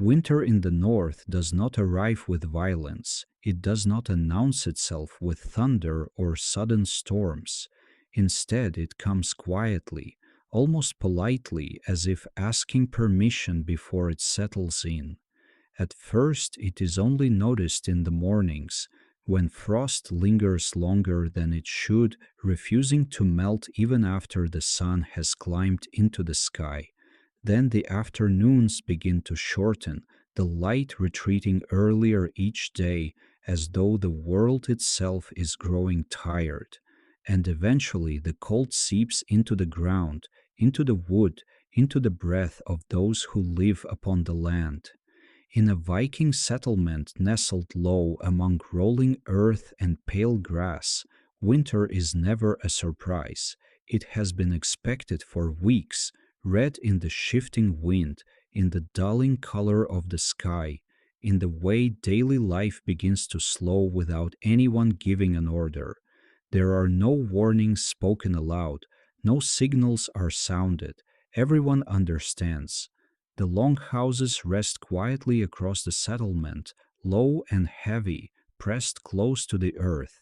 Winter in the north does not arrive with violence. It does not announce itself with thunder or sudden storms. Instead, it comes quietly, almost politely, as if asking permission before it settles in. At first, it is only noticed in the mornings, when frost lingers longer than it should, refusing to melt even after the sun has climbed into the sky. Then the afternoons begin to shorten, the light retreating earlier each day, as though the world itself is growing tired. And eventually the cold seeps into the ground, into the wood, into the breath of those who live upon the land. In a Viking settlement nestled low among rolling earth and pale grass, winter is never a surprise. It has been expected for weeks, read in the shifting wind, in the dulling color of the sky, in the way daily life begins to slow without anyone giving an order. There are no warnings spoken aloud, no signals are sounded. Everyone understands. The longhouses rest quietly across the settlement, low and heavy, pressed close to the earth.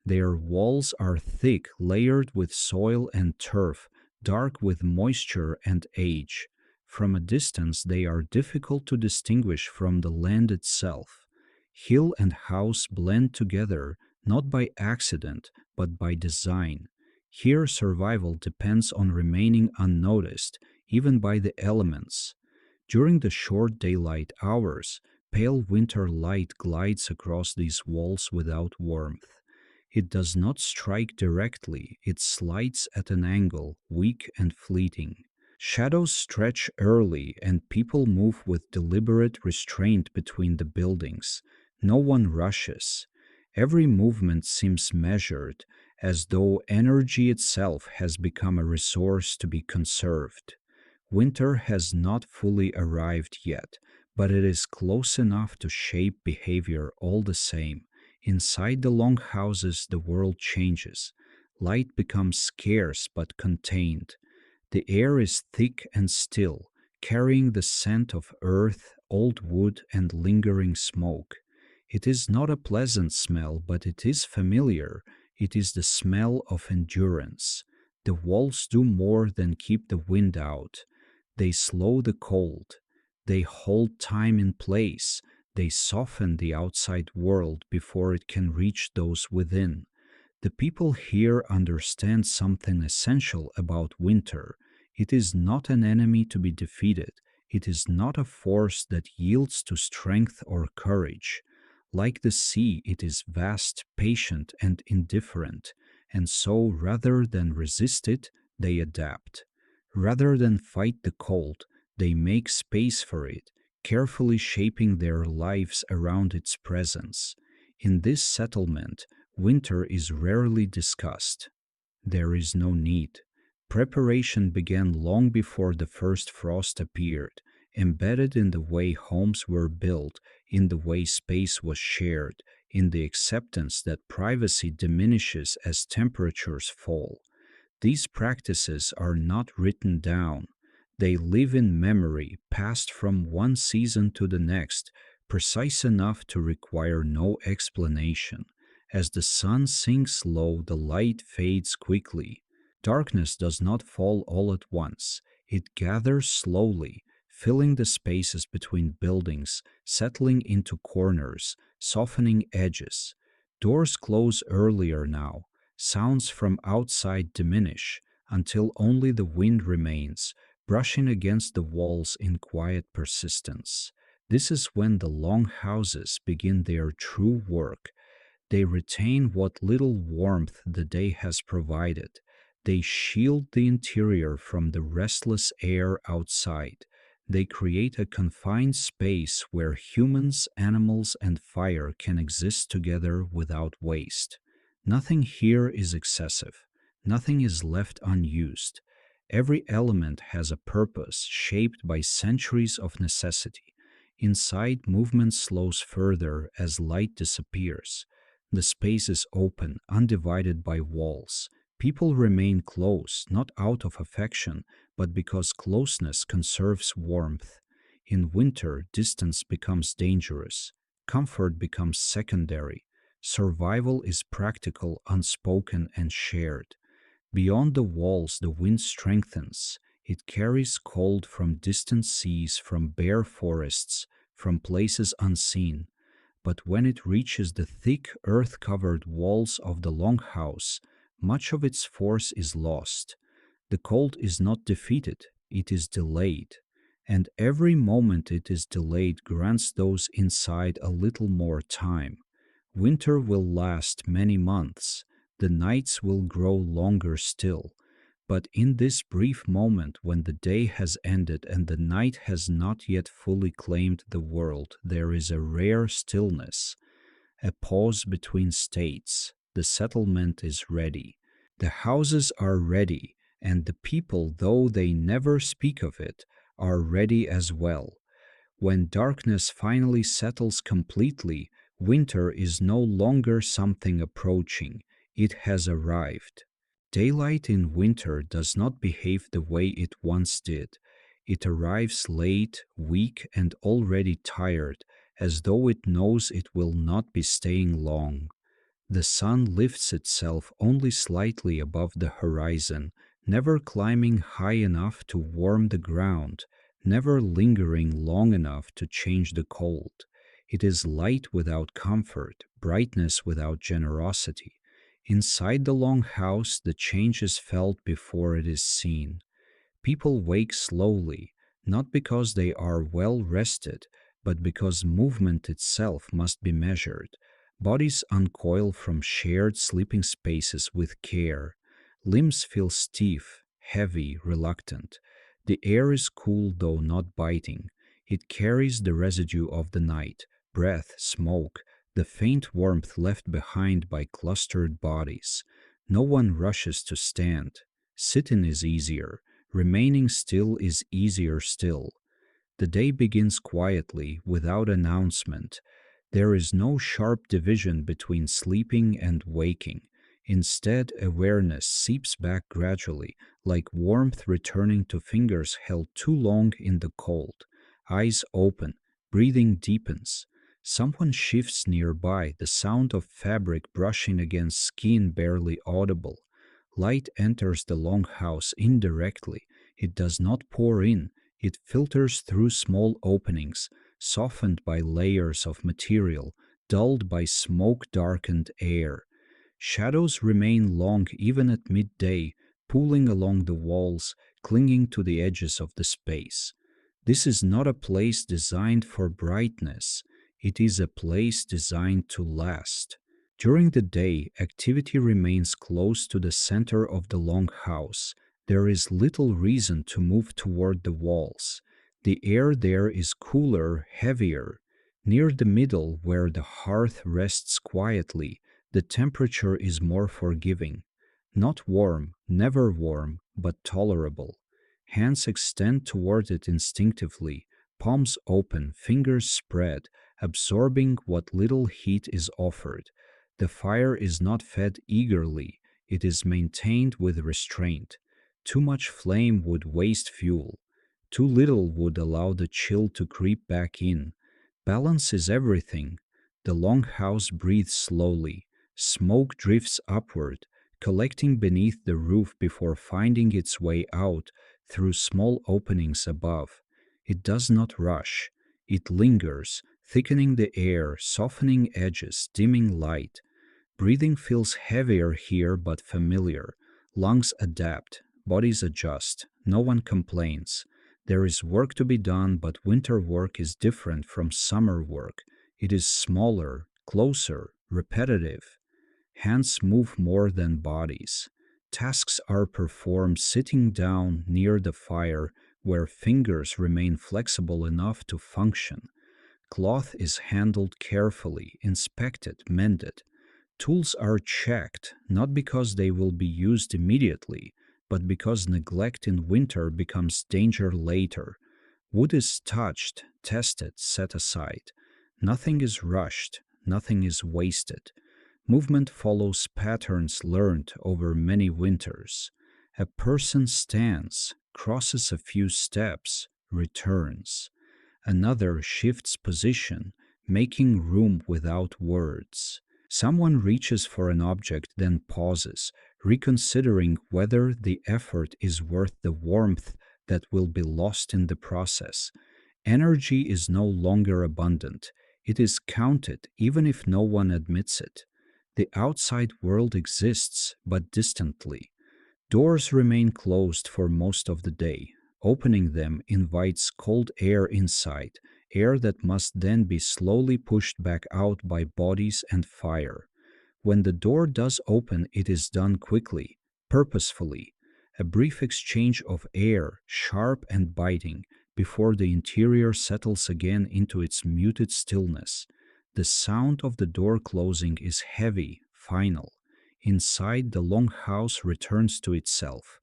Their walls are thick, layered with soil and turf, dark with moisture and age. From a distance, they are difficult to distinguish from the land itself. Hill and house blend together, not by accident, but by design. Here, survival depends on remaining unnoticed, even by the elements. During the short daylight hours, pale winter light glides across these walls without warmth. It does not strike directly, it slides at an angle, weak and fleeting. Shadows stretch early, and people move with deliberate restraint between the buildings. No one rushes. Every movement seems measured, as though energy itself has become a resource to be conserved. Winter has not fully arrived yet, but it is close enough to shape behavior all the same. Inside the long houses, the world changes. Light becomes scarce but contained. The air is thick and still, carrying the scent of earth, old wood, and lingering smoke. It is not a pleasant smell, but it is familiar. It is the smell of endurance. The walls do more than keep the wind out. They slow the cold. They hold time in place. They soften the outside world before it can reach those within. The people here understand something essential about winter. It is not an enemy to be defeated. It is not a force that yields to strength or courage. Like the sea, it is vast, patient, and indifferent. And so, rather than resist it, they adapt. Rather than fight the cold, they make space for it, carefully shaping their lives around its presence. In this settlement, winter is rarely discussed. There is no need. Preparation began long before the first frost appeared, embedded in the way homes were built, in the way space was shared, in the acceptance that privacy diminishes as temperatures fall. These practices are not written down. They live in memory, passed from one season to the next, precise enough to require no explanation. As the sun sinks low, the light fades quickly. Darkness does not fall all at once. It gathers slowly, filling the spaces between buildings, settling into corners, softening edges. Doors close earlier now. Sounds from outside diminish until only the wind remains, brushing against the walls in quiet persistence. This is when the long houses begin their true work. They retain what little warmth the day has provided. They shield the interior from the restless air outside. They create a confined space where humans, animals, and fire can exist together without waste. Nothing here is excessive. Nothing is left unused. Every element has a purpose shaped by centuries of necessity. Inside, movement slows further as light disappears. The space is open, undivided by walls. People remain close, not out of affection, but because closeness conserves warmth. In winter, distance becomes dangerous. Comfort becomes secondary. Survival is practical, unspoken, and shared. Beyond the walls, the wind strengthens. It carries cold from distant seas, from bare forests, from places unseen. But when it reaches the thick, earth covered walls of the longhouse, much of its force is lost. The cold is not defeated, it is delayed. And every moment it is delayed grants those inside a little more time. Winter will last many months, the nights will grow longer still. But in this brief moment when the day has ended and the night has not yet fully claimed the world, there is a rare stillness, a pause between states. The settlement is ready. The houses are ready, and the people, though they never speak of it, are ready as well. When darkness finally settles completely, winter is no longer something approaching, it has arrived. Daylight in winter does not behave the way it once did. It arrives late, weak, and already tired, as though it knows it will not be staying long. The sun lifts itself only slightly above the horizon, never climbing high enough to warm the ground, never lingering long enough to change the cold. It is light without comfort, brightness without generosity. Inside the long house, the change is felt before it is seen. People wake slowly, not because they are well rested, but because movement itself must be measured. Bodies uncoil from shared sleeping spaces with care. Limbs feel stiff, heavy, reluctant. The air is cool though not biting. It carries the residue of the night, breath, smoke, the faint warmth left behind by clustered bodies. No one rushes to stand. Sitting is easier. Remaining still is easier still. The day begins quietly, without announcement. There is no sharp division between sleeping and waking. Instead, awareness seeps back gradually, like warmth returning to fingers held too long in the cold. Eyes open, breathing deepens. Someone shifts nearby, the sound of fabric brushing against skin barely audible. Light enters the longhouse indirectly. It does not pour in, it filters through small openings, softened by layers of material, dulled by smoke darkened air. Shadows remain long even at midday, pooling along the walls, clinging to the edges of the space. This is not a place designed for brightness, it is a place designed to last. During the day, activity remains close to the center of the long house. There is little reason to move toward the walls. The air there is cooler, heavier. Near the middle, where the hearth rests quietly, the temperature is more forgiving. Not warm, never warm, but tolerable. Hands extend toward it instinctively, palms open, fingers spread, absorbing what little heat is offered. The fire is not fed eagerly, it is maintained with restraint. Too much flame would waste fuel. Too little would allow the chill to creep back in. Balance is everything. The long house breathes slowly. Smoke drifts upward, collecting beneath the roof before finding its way out through small openings above. It does not rush. It lingers, thickening the air, softening edges, dimming light. Breathing feels heavier here but familiar. Lungs adapt, bodies adjust. No one complains. There is work to be done, but winter work is different from summer work. It is smaller, closer, repetitive. Hands move more than bodies. Tasks are performed sitting down near the fire where fingers remain flexible enough to function. Cloth is handled carefully, inspected, mended. Tools are checked, not because they will be used immediately, but because neglect in winter becomes danger later. Wood is touched, tested, set aside. Nothing is rushed, nothing is wasted. Movement follows patterns learned over many winters. A person stands, crosses a few steps, returns. Another shifts position, making room without words. Someone reaches for an object, then pauses, reconsidering whether the effort is worth the warmth that will be lost in the process. Energy is no longer abundant. It is counted, even if no one admits it. The outside world exists, but distantly. Doors remain closed for most of the day. Opening them invites cold air inside, air that must then be slowly pushed back out by bodies and fire. When the door does open, it is done quickly, purposefully, a brief exchange of air, sharp and biting, before the interior settles again into its muted stillness. The sound of the door closing is heavy, final. Inside, the longhouse returns to itself.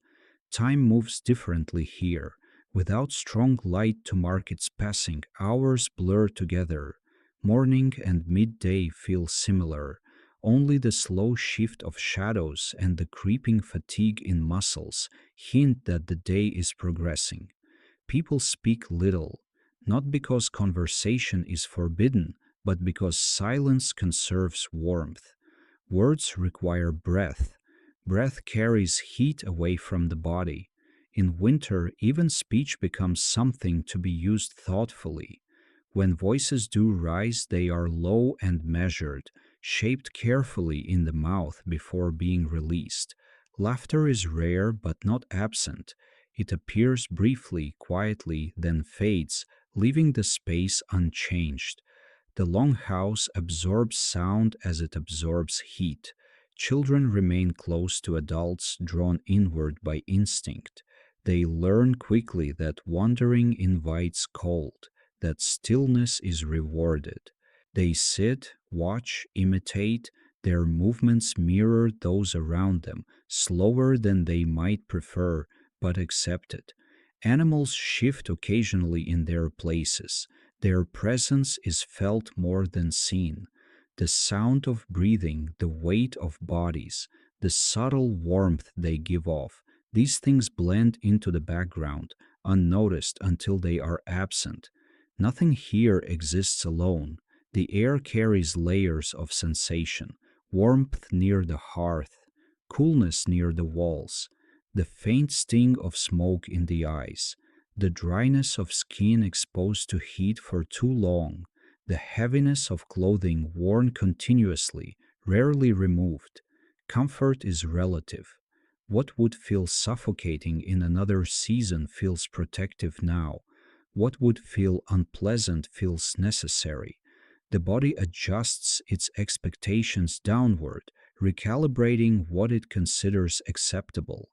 Time moves differently here. Without strong light to mark its passing, hours blur together. Morning and midday feel similar. Only the slow shift of shadows and the creeping fatigue in muscles hint that the day is progressing. People speak little, not because conversation is forbidden, but because silence conserves warmth. Words require breath. Breath carries heat away from the body. In winter, even speech becomes something to be used thoughtfully. When voices do rise, they are low and measured, shaped carefully in the mouth before being released. Laughter is rare but not absent. It appears briefly, quietly, then fades, leaving the space unchanged. The longhouse absorbs sound as it absorbs heat. Children remain close to adults, drawn inward by instinct. They learn quickly that wandering invites cold, that stillness is rewarded. They sit, watch, imitate. Their movements mirror those around them, slower than they might prefer, but accepted. Animals shift occasionally in their places. Their presence is felt more than seen. The sound of breathing, the weight of bodies, the subtle warmth they give off, these things blend into the background, unnoticed until they are absent. Nothing here exists alone. The air carries layers of sensation, warmth near the hearth, coolness near the walls, the faint sting of smoke in the eyes, the dryness of skin exposed to heat for too long, the heaviness of clothing worn continuously, rarely removed. Comfort is relative. What would feel suffocating in another season feels protective now. What would feel unpleasant feels necessary. The body adjusts its expectations downward, recalibrating what it considers acceptable.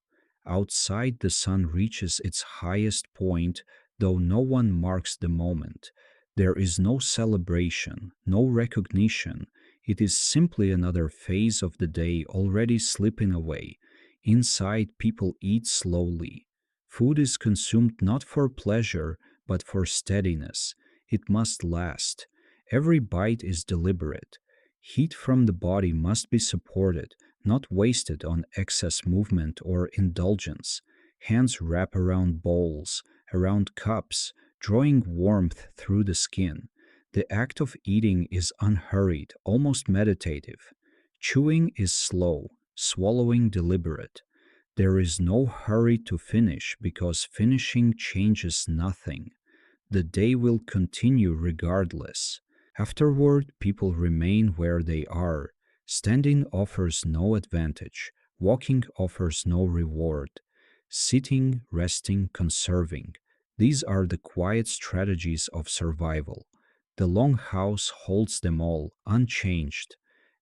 Outside, the sun reaches its highest point, though no one marks the moment. There is no celebration, no recognition. It is simply another phase of the day already slipping away. Inside, people eat slowly. Food is consumed not for pleasure, but for steadiness. It must last. Every bite is deliberate. Heat from the body must be supported, not wasted on excess movement or indulgence. Hands wrap around bowls, around cups, drawing warmth through the skin. The act of eating is unhurried, almost meditative. Chewing is slow, swallowing deliberate. There is no hurry to finish because finishing changes nothing. The day will continue regardless. Afterward, people remain where they are. Standing offers no advantage. Walking offers no reward. Sitting, resting, conserving. These are the quiet strategies of survival. The longhouse holds them all, unchanged.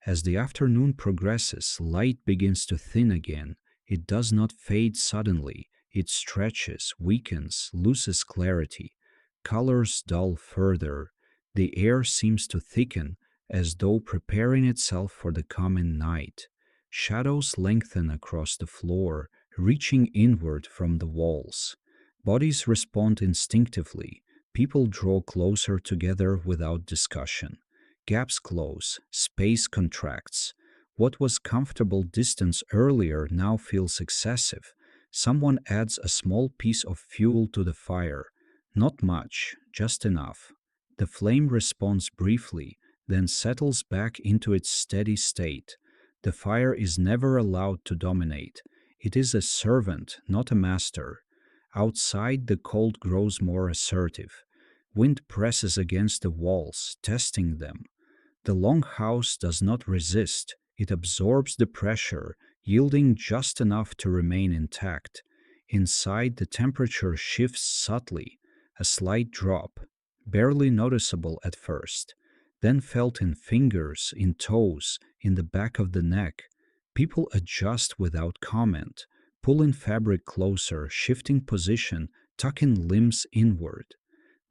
As the afternoon progresses, light begins to thin again. It does not fade suddenly. It stretches, weakens, loses clarity. Colors dull further. The air seems to thicken, as though preparing itself for the coming night. Shadows lengthen across the floor, reaching inward from the walls. Bodies respond instinctively. People draw closer together without discussion. Gaps close, space contracts. What was comfortable distance earlier now feels excessive. Someone adds a small piece of fuel to the fire. Not much, just enough. The flame responds briefly, then settles back into its steady state. The fire is never allowed to dominate. It is a servant, not a master. Outside, the cold grows more assertive. Wind presses against the walls, testing them. The longhouse does not resist, it absorbs the pressure, yielding just enough to remain intact. Inside, the temperature shifts subtly, a slight drop, barely noticeable at first, then felt in fingers, in toes, in the back of the neck. People adjust without comment, pull in fabric closer, shifting position, tucking limbs inward.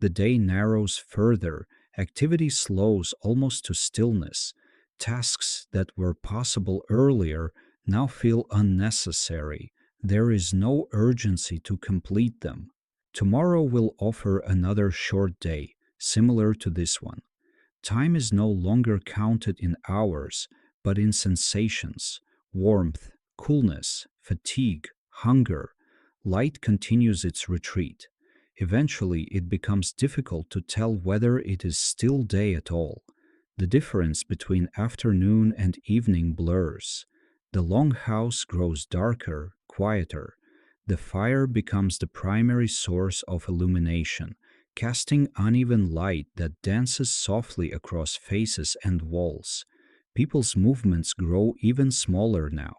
The day narrows further, activity slows almost to stillness. Tasks that were possible earlier now feel unnecessary. There is no urgency to complete them. Tomorrow will offer another short day, similar to this one. Time is no longer counted in hours, but in sensations: warmth, coolness, fatigue, hunger. Light continues its retreat. Eventually, it becomes difficult to tell whether it is still day at all. The difference between afternoon and evening blurs. The long house grows darker, quieter. The fire becomes the primary source of illumination, casting uneven light that dances softly across faces and walls. People's movements grow even smaller now.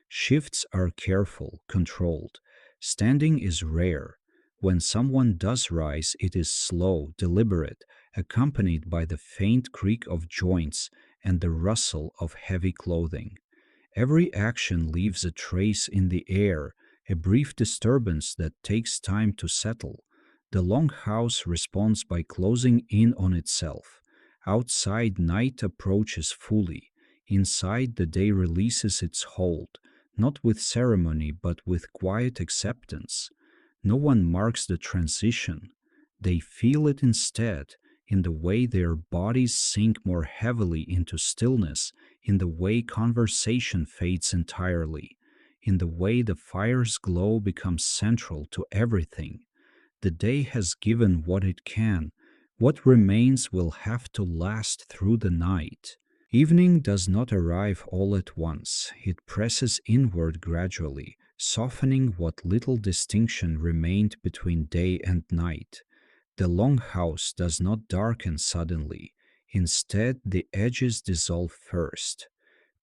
Shifts are careful, controlled. Standing is rare. When someone does rise, it is slow, deliberate, accompanied by the faint creak of joints and the rustle of heavy clothing. Every action leaves a trace in the air, a brief disturbance that takes time to settle. The long house responds by closing in on itself. Outside, night approaches fully. Inside, the day releases its hold, not with ceremony but with quiet acceptance. No one marks the transition. They feel it instead, in the way their bodies sink more heavily into stillness, in the way conversation fades entirely, in the way the fire's glow becomes central to everything. The day has given what it can. What remains will have to last through the night. Evening does not arrive all at once. It presses inward gradually, softening what little distinction remained between day and night. The longhouse does not darken suddenly. Instead, the edges dissolve first.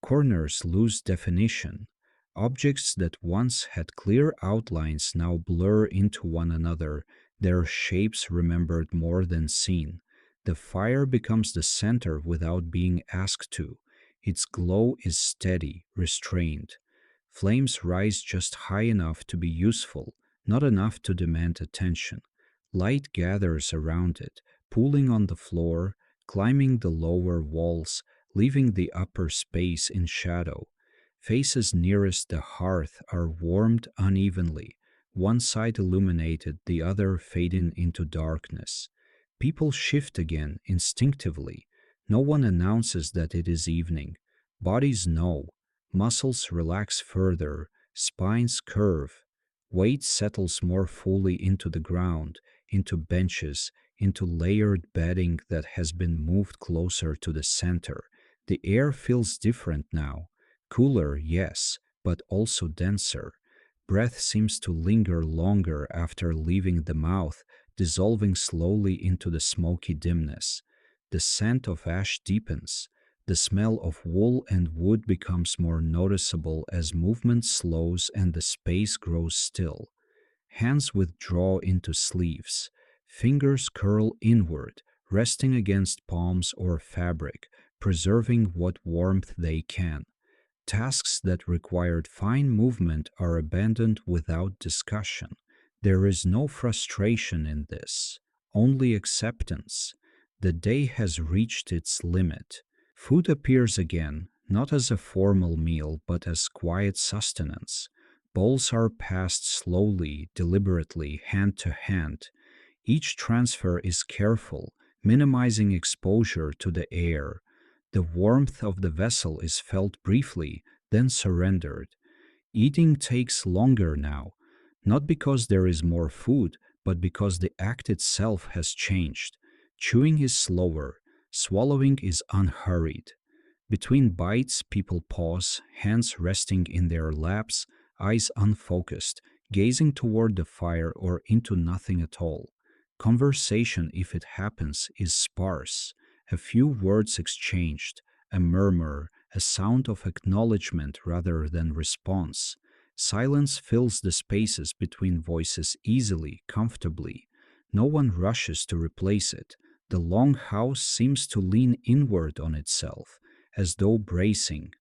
Corners lose definition. Objects that once had clear outlines now blur into one another, their shapes remembered more than seen. The fire becomes the center without being asked to. Its glow is steady, restrained. Flames rise just high enough to be useful, not enough to demand attention. Light gathers around it, pooling on the floor, climbing the lower walls, leaving the upper space in shadow. Faces nearest the hearth are warmed unevenly, one side illuminated, the other fading into darkness. People shift again instinctively. No one announces that it is evening. Bodies know. Muscles relax further, spines curve. Weight settles more fully into the ground, into benches, into layered bedding that has been moved closer to the center. The air feels different now. Cooler, yes, but also denser. Breath seems to linger longer after leaving the mouth, dissolving slowly into the smoky dimness. The scent of ash deepens. The smell of wool and wood becomes more noticeable as movement slows and the space grows still. Hands withdraw into sleeves. Fingers curl inward, resting against palms or fabric, preserving what warmth they can. Tasks that required fine movement are abandoned without discussion. There is no frustration in this, only acceptance. The day has reached its limit. Food appears again, not as a formal meal but as quiet sustenance. Bowls are passed slowly, deliberately, hand to hand. Each transfer is careful, minimizing exposure to the air. The warmth of the vessel is felt briefly, then surrendered. Eating takes longer now, not because there is more food, but because the act itself has changed. Chewing is slower, swallowing is unhurried. Between bites, people pause, hands resting in their laps, eyes unfocused, gazing toward the fire or into nothing at all. Conversation, if it happens, is sparse. A few words exchanged, a murmur, a sound of acknowledgement rather than response. Silence fills the spaces between voices easily, comfortably. No one rushes to replace it. The long house seems to lean inward on itself, as though bracing.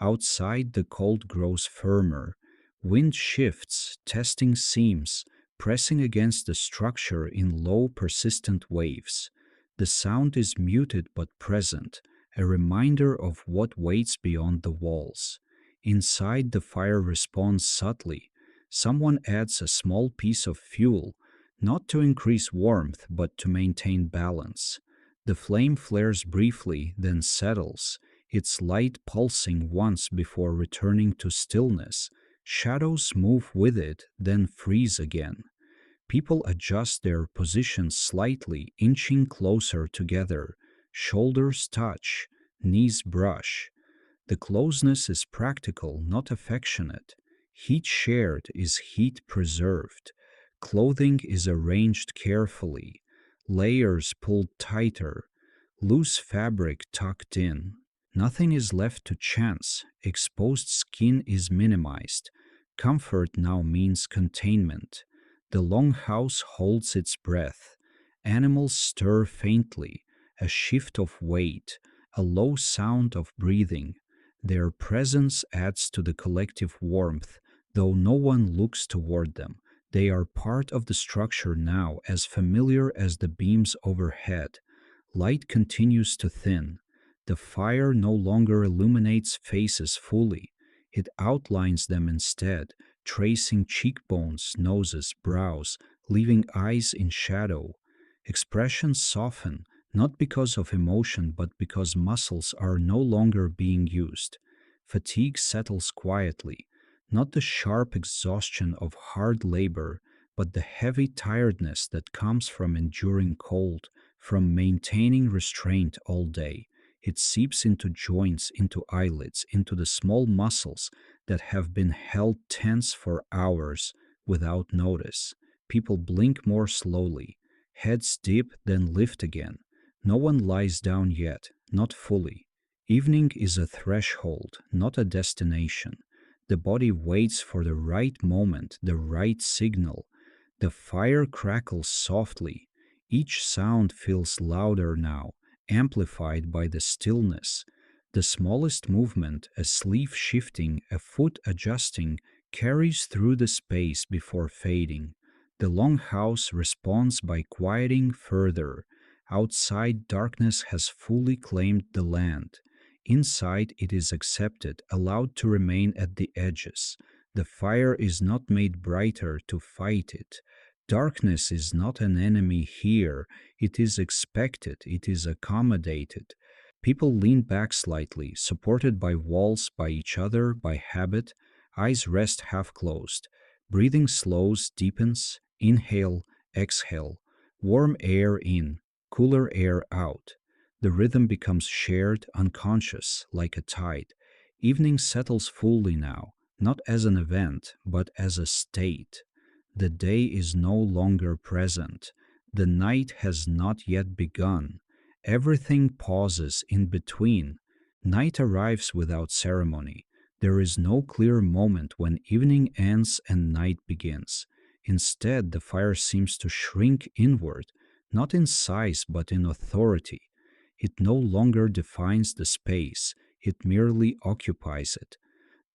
Outside, the cold grows firmer. Wind shifts, testing seams, pressing against the structure in low, persistent waves. The sound is muted but present, a reminder of what waits beyond the walls. Inside, the fire responds subtly. Someone adds a small piece of fuel, not to increase warmth but to maintain balance. The flame flares briefly, then settles, its light pulsing once before returning to stillness. Shadows move with it, then freeze again. People adjust their positions slightly, inching closer together. Shoulders touch, knees brush. The closeness is practical, not affectionate. Heat shared is heat preserved. Clothing is arranged carefully, layers pulled tighter, loose fabric tucked in. Nothing is left to chance, exposed skin is minimized. Comfort now means containment. The longhouse holds its breath. Animals stir faintly, a shift of weight, a low sound of breathing. Their presence adds to the collective warmth, though no one looks toward them. They are part of the structure now, as familiar as the beams overhead. Light continues to thin. The fire no longer illuminates faces fully. It outlines them instead, tracing cheekbones, noses, brows, leaving eyes in shadow. Expressions soften, not because of emotion but because muscles are no longer being used. Fatigue settles quietly, not the sharp exhaustion of hard labor, but the heavy tiredness that comes from enduring cold, from maintaining restraint all day. It seeps into joints, into eyelids, into the small muscles that have been held tense for hours without notice. People blink more slowly, heads dip, then lift again. No one lies down yet, not fully. Evening is a threshold, not a destination. The body waits for the right moment, the right signal. The fire crackles softly. Each sound feels louder now, amplified by the stillness. The smallest movement, a sleeve shifting, a foot adjusting, carries through the space before fading. The longhouse responds by quieting further. Outside, darkness has fully claimed the land. Inside, it is accepted, allowed to remain at the edges. The fire is not made brighter to fight it. Darkness is not an enemy here. It is expected, it is accommodated. People lean back slightly, supported by walls, by each other, by habit. Eyes rest half closed. Breathing slows, deepens. Inhale, exhale. Warm air in, cooler air out. The rhythm becomes shared, unconscious, like a tide. Evening settles fully now, not as an event, but as a state. The day is no longer present. The night has not yet begun. Everything pauses in between. Night arrives without ceremony. There is no clear moment when evening ends and night begins. Instead, the fire seems to shrink inward, not in size but in authority. It no longer defines the space, it merely occupies it.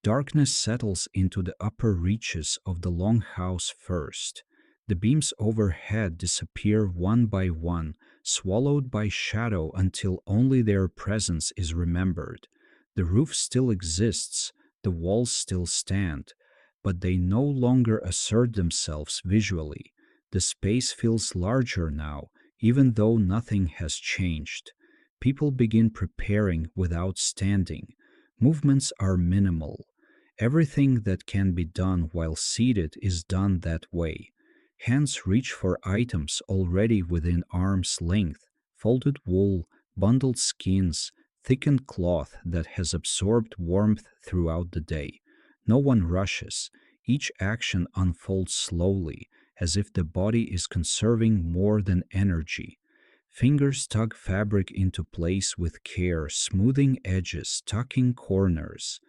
Darkness settles into the upper reaches of the longhouse first. The beams overhead disappear one by one, swallowed by shadow until only their presence is remembered. The roof still exists, the walls still stand, but they no longer assert themselves visually. The space feels larger now, even though nothing has changed. People begin preparing without standing. Movements are minimal. Everything that can be done while seated is done that way. Hands reach for items already within arm's length: folded wool, bundled skins, thickened cloth that has absorbed warmth throughout the day. No one rushes. Each action unfolds slowly, as if the body is conserving more than energy. Fingers tug fabric into place with care, smoothing edges, tucking corners.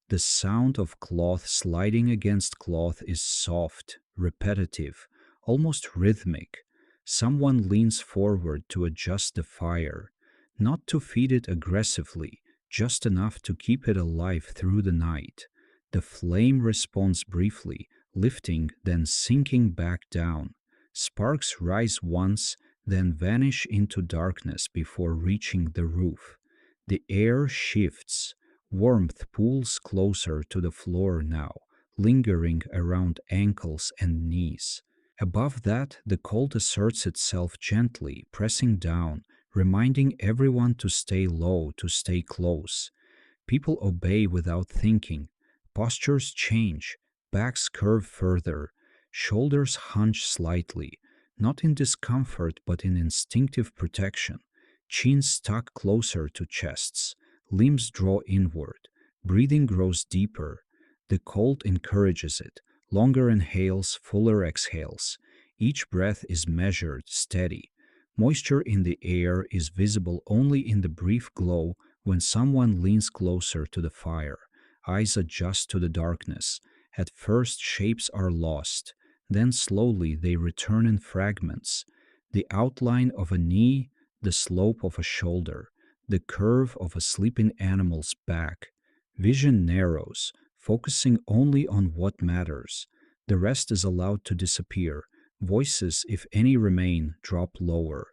The sound of cloth sliding against cloth is soft, repetitive, almost rhythmic. Someone leans forward to adjust the fire, not to feed it aggressively, just enough to keep it alive through the night. The flame responds briefly, lifting, then sinking back down. Sparks rise once, then vanish into darkness before reaching the roof. The air shifts. Warmth pulls closer to the floor now, lingering around ankles and knees. Above that, the cold asserts itself gently, pressing down, reminding everyone to stay low, to stay close. People obey without thinking. Postures change, backs curve further, shoulders hunch slightly, not in discomfort but in instinctive protection. Chins tuck closer to chests, limbs draw inward, breathing grows deeper. The cold encourages it. Longer inhales, fuller exhales. Each breath is measured, steady. Moisture in the air is visible only in the brief glow when someone leans closer to the fire. Eyes adjust to the darkness. At first, shapes are lost. Then slowly they return in fragments. The outline of a knee, the slope of a shoulder, the curve of a sleeping animal's back. Vision narrows, focusing only on what matters. The rest is allowed to disappear. Voices, if any remain, drop lower.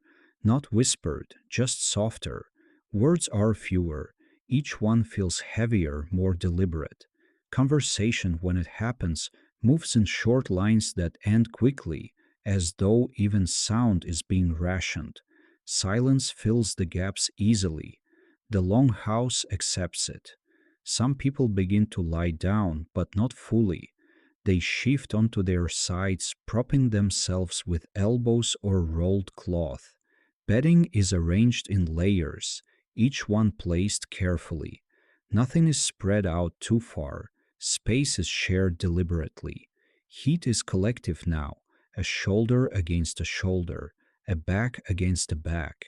Not whispered, just softer. Words are fewer. Each one feels heavier, more deliberate. Conversation, when it happens, moves in short lines that end quickly, as though even sound is being rationed. Silence fills the gaps easily. The longhouse accepts it. Some people begin to lie down, but not fully. They shift onto their sides, propping themselves with elbows or rolled cloth. Bedding is arranged in layers, each one placed carefully. Nothing is spread out too far. Space is shared deliberately. Heat is collective now, a shoulder against a shoulder, a back against a back.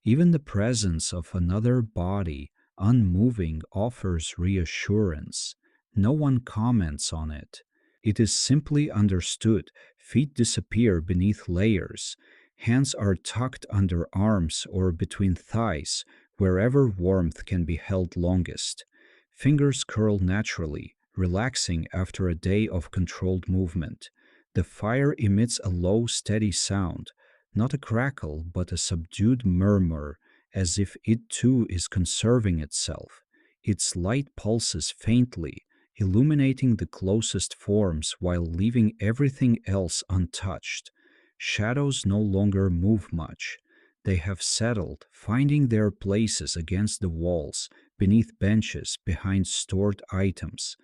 Even the presence of another body, unmoving, offers reassurance. No one comments on it. It is simply understood. Feet disappear beneath layers. Hands are tucked under arms or between thighs, wherever warmth can be held longest. Fingers curl naturally, relaxing after a day of controlled movement. The fire emits a low, steady sound, not a crackle, but a subdued murmur, as if it too is conserving itself. Its light pulses faintly, illuminating the closest forms while leaving everything else untouched. Shadows no longer move much. They have settled, finding their places against the walls, beneath benches, behind stored items.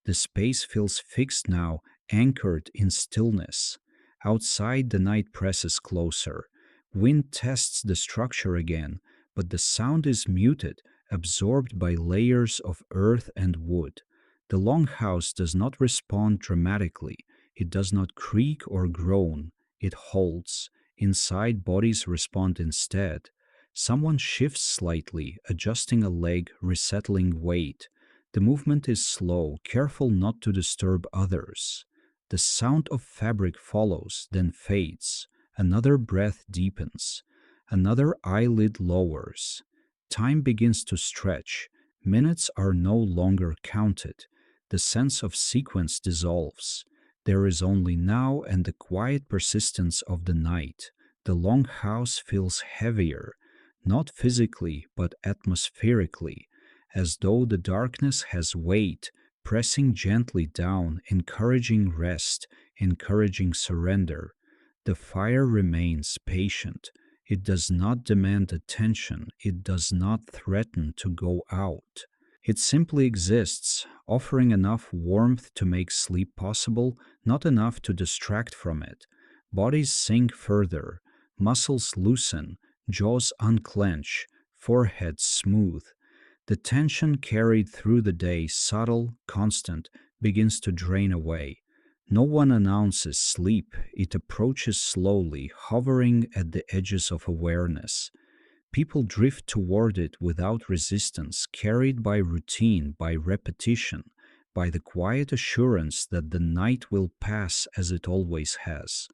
The space feels fixed now, anchored in stillness. Outside, the night presses closer. Wind tests the structure again, but the sound is muted, absorbed by layers of earth and wood. The longhouse does not respond dramatically. It does not creak or groan. It holds. Inside, bodies respond instead. Someone shifts slightly, adjusting a leg, resettling weight. The movement is slow, careful not to disturb others. The sound of fabric follows, then fades. Another breath deepens. Another eyelid lowers. Time begins to stretch. Minutes are no longer counted. The sense of sequence dissolves. There is only now and the quiet persistence of the night. The long house feels heavier, not physically but atmospherically, as though the darkness has weight, pressing gently down, encouraging rest, encouraging surrender. The fire remains patient. It does not demand attention. It does not threaten to go out. It simply exists, offering enough warmth to make sleep possible, not enough to distract from it. Bodies sink further, muscles loosen, jaws unclench, foreheads smooth. The tension carried through the day, subtle, constant, begins to drain away. No one announces sleep, it approaches slowly, hovering at the edges of awareness. People drift toward it without resistance, carried by routine, by repetition, by the quiet assurance that the night will pass as it always has.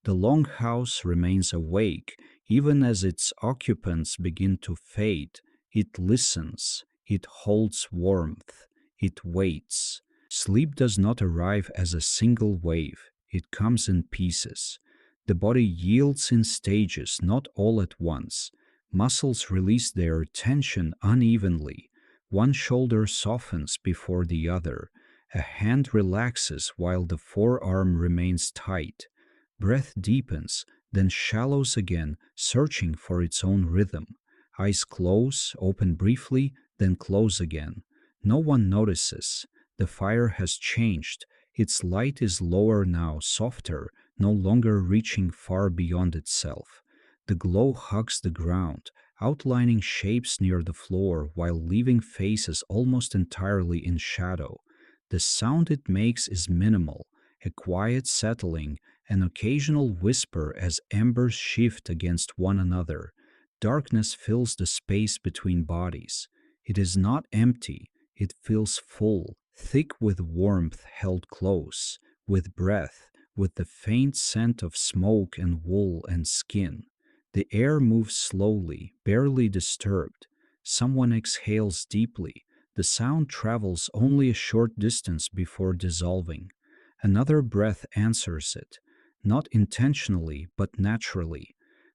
The longhouse remains awake even as its occupants begin to fade. It listens, it holds warmth, it waits. Sleep does not arrive as a single wave, it comes in pieces. The body yields in stages, not all at once. Muscles release their tension unevenly. One shoulder softens before the other. A hand relaxes while the forearm remains tight. Breath deepens, then shallows again, searching for its own rhythm. Eyes close, open briefly, then close again. No one notices. The fire has changed. Its light is lower now, softer, no longer reaching far beyond itself. The glow hugs the ground, outlining shapes near the floor while leaving faces almost entirely in shadow. The sound it makes is minimal, a quiet settling, an occasional whisper as embers shift against one another. Darkness fills the space between bodies. It is not empty, it feels full, thick with warmth held close, with breath, with the faint scent of smoke and wool and skin. The air moves slowly, barely disturbed. Someone exhales deeply. The sound travels only a short distance before dissolving. Another breath answers it, not intentionally but naturally.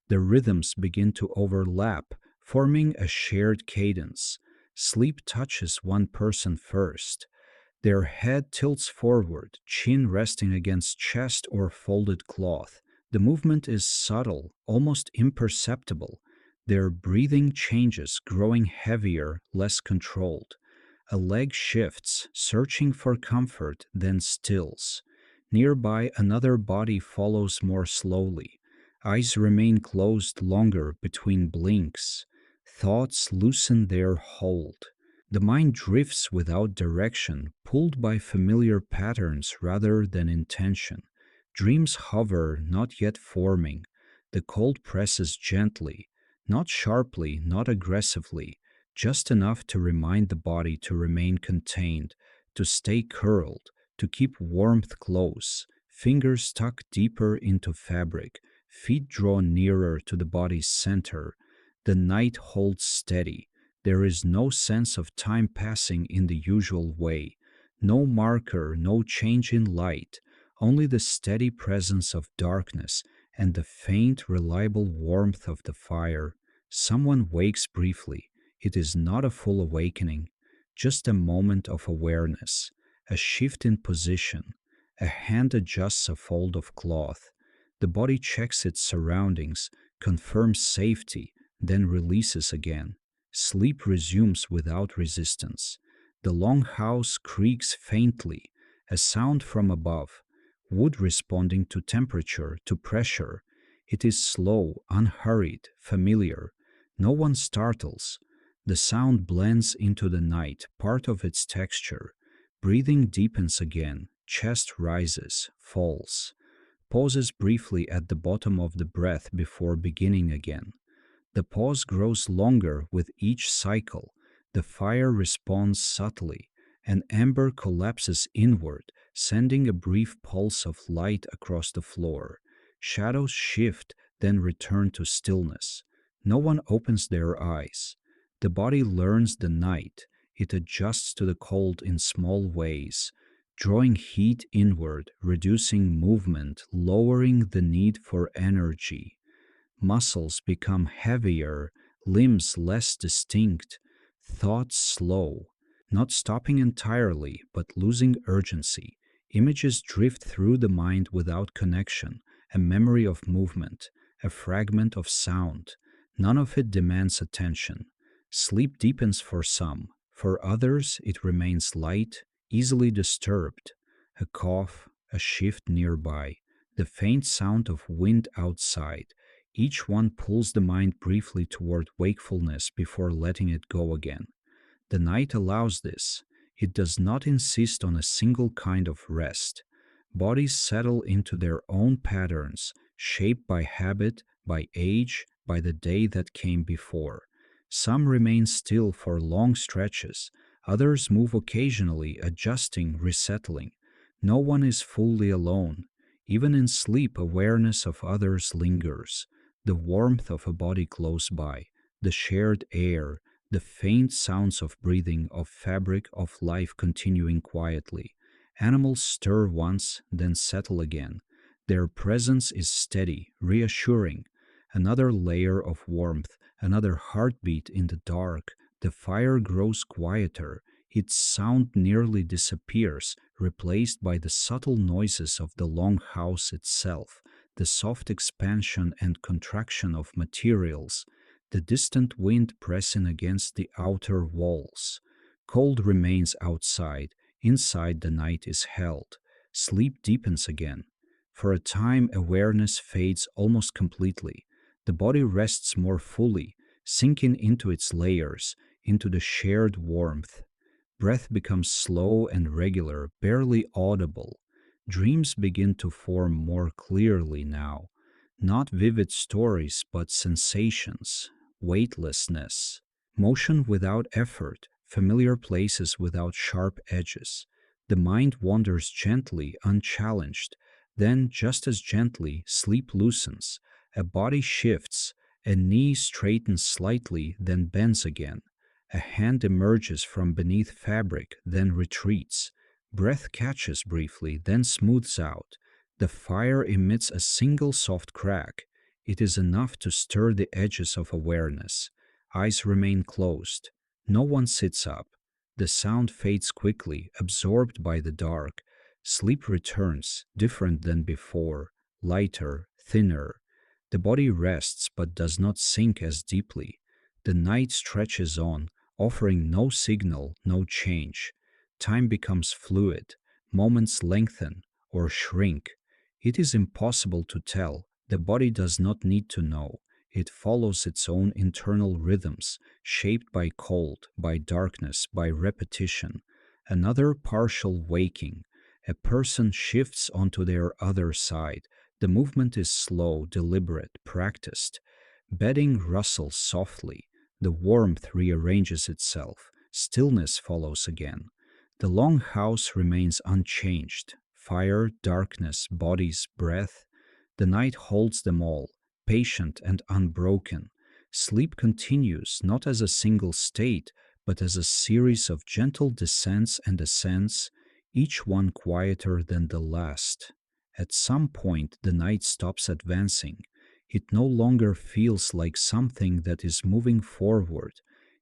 The rhythms begin to overlap, forming a shared cadence. Sleep touches one person first. Their head tilts forward, chin resting against chest or folded cloth. The movement is subtle, almost imperceptible. Their breathing changes, growing heavier, less controlled. A leg shifts, searching for comfort, then stills. Nearby, another body follows more slowly. Eyes remain closed longer between blinks. Thoughts loosen their hold. The mind drifts without direction, pulled by familiar patterns rather than intention. Dreams hover, not yet forming. The cold presses gently, not sharply, not aggressively, just enough to remind the body to remain contained, to stay curled, to keep warmth close, fingers tucked deeper into fabric, feet drawn nearer to the body's center. The night holds steady. There is no sense of time passing in the usual way, no marker, no change in light, only the steady presence of darkness and the faint, reliable warmth of the fire. Someone wakes briefly. It is not a full awakening, just a moment of awareness, a shift in position. A hand adjusts a fold of cloth. The body checks its surroundings, confirms safety, then releases again. Sleep resumes without resistance. The longhouse creaks faintly, a sound from above, wood responding to temperature, to pressure. It is slow, unhurried, familiar. No one startles. The sound blends into the night, part of its texture. Breathing deepens again, chest rises, falls, pauses briefly at the bottom of the breath before beginning again. The pause grows longer with each cycle. The fire responds subtly. An ember collapses inward, sending a brief pulse of light across the floor. Shadows shift, then return to stillness. No one opens their eyes. The body learns the night. It adjusts to the cold in small ways, drawing heat inward, reducing movement, lowering the need for energy. Muscles become heavier, limbs less distinct, thoughts slow, not stopping entirely, but losing urgency. Images drift through the mind without connection, a memory of movement, a fragment of sound. None of it demands attention. Sleep deepens for some, for others it remains light, easily disturbed. A cough, a shift nearby, the faint sound of wind outside. Each one pulls the mind briefly toward wakefulness before letting it go again. The night allows this. It does not insist on a single kind of rest. Bodies settle into their own patterns, shaped by habit, by age, by the day that came before. Some remain still for long stretches, others move occasionally, adjusting, resettling. No one is fully alone. Even in sleep, awareness of others lingers. The warmth of a body close by, the shared air, the faint sounds of breathing, of fabric, of life continuing quietly. Animals stir once, then settle again. Their presence is steady, reassuring. Another layer of warmth, another heartbeat in the dark. The fire grows quieter. Its sound nearly disappears, replaced by the subtle noises of the longhouse itself, the soft expansion and contraction of materials, the distant wind pressing against the outer walls. Cold remains outside. Inside, the night is held. Sleep deepens again. For a time, awareness fades almost completely. The body rests more fully, sinking into its layers, into the shared warmth. Breath becomes slow and regular, barely audible. Dreams begin to form more clearly now. Not vivid stories, but sensations, weightlessness, motion without effort, familiar places without sharp edges. The mind wanders gently, unchallenged. Then, just as gently, sleep loosens. A body shifts, a knee straightens slightly, then bends again. A hand emerges from beneath fabric, then retreats. Breath catches briefly, then smooths out. The fire emits a single soft crack. It is enough to stir the edges of awareness. Eyes remain closed. No one sits up. The sound fades quickly, absorbed by the dark. Sleep returns, different than before, lighter, thinner. The body rests but does not sink as deeply. The night stretches on, offering no signal, no change. Time becomes fluid. Moments lengthen or shrink. It is impossible to tell. The body does not need to know. It follows its own internal rhythms, shaped by cold, by darkness, by repetition. Another partial waking. A person shifts onto their other side. The movement is slow, deliberate, practiced. Bedding rustles softly. The warmth rearranges itself. Stillness follows again. The long house remains unchanged. Fire, darkness, bodies, breath. The night holds them all, patient and unbroken. Sleep continues not as a single state, but as a series of gentle descents and ascents, each one quieter than the last. At some point, the night stops advancing. It no longer feels like something that is moving forward.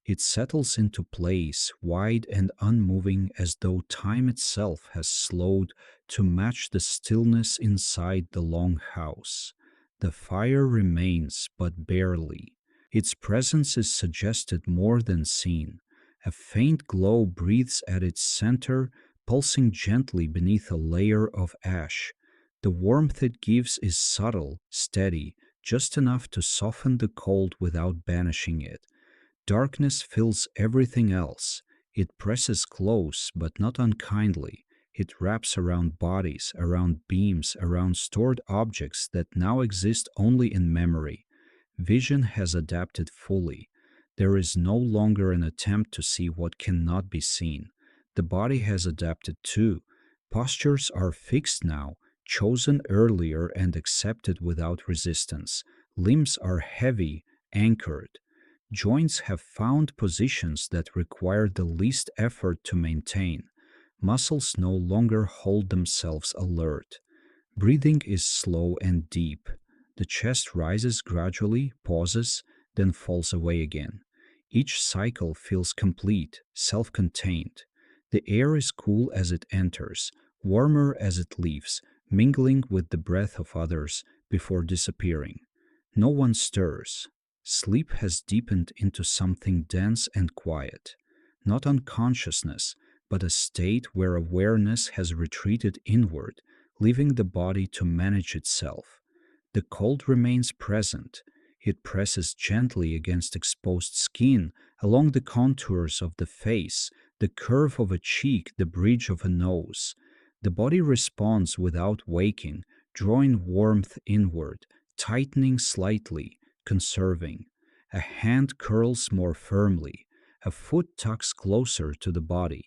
It settles into place, wide and unmoving, as though time itself has slowed to match the stillness inside the long house. The fire remains, but barely. Its presence is suggested more than seen. A faint glow breathes at its center, pulsing gently beneath a layer of ash. The warmth it gives is subtle, steady, just enough to soften the cold without banishing it. Darkness fills everything else. It presses close, but not unkindly. It wraps around bodies, around beams, around stored objects that now exist only in memory. Vision has adapted fully. There is no longer an attempt to see what cannot be seen. The body has adapted too. Postures are fixed now, chosen earlier and accepted without resistance. Limbs are heavy, anchored. Joints have found positions that require the least effort to maintain. Muscles no longer hold themselves alert. Breathing is slow and deep. The chest rises gradually, pauses, then falls away again. Each cycle feels complete, self contained. The air is cool as it enters, warmer as it leaves, mingling with the breath of others before disappearing. No one stirs. Sleep has deepened into something dense and quiet. Not unconsciousness, but a state where awareness has retreated inward, leaving the body to manage itself. The cold remains present. It presses gently against exposed skin, along the contours of the face, the curve of a cheek, the bridge of a nose. The body responds without waking, drawing warmth inward, tightening slightly, conserving. A hand curls more firmly, a foot tucks closer to the body.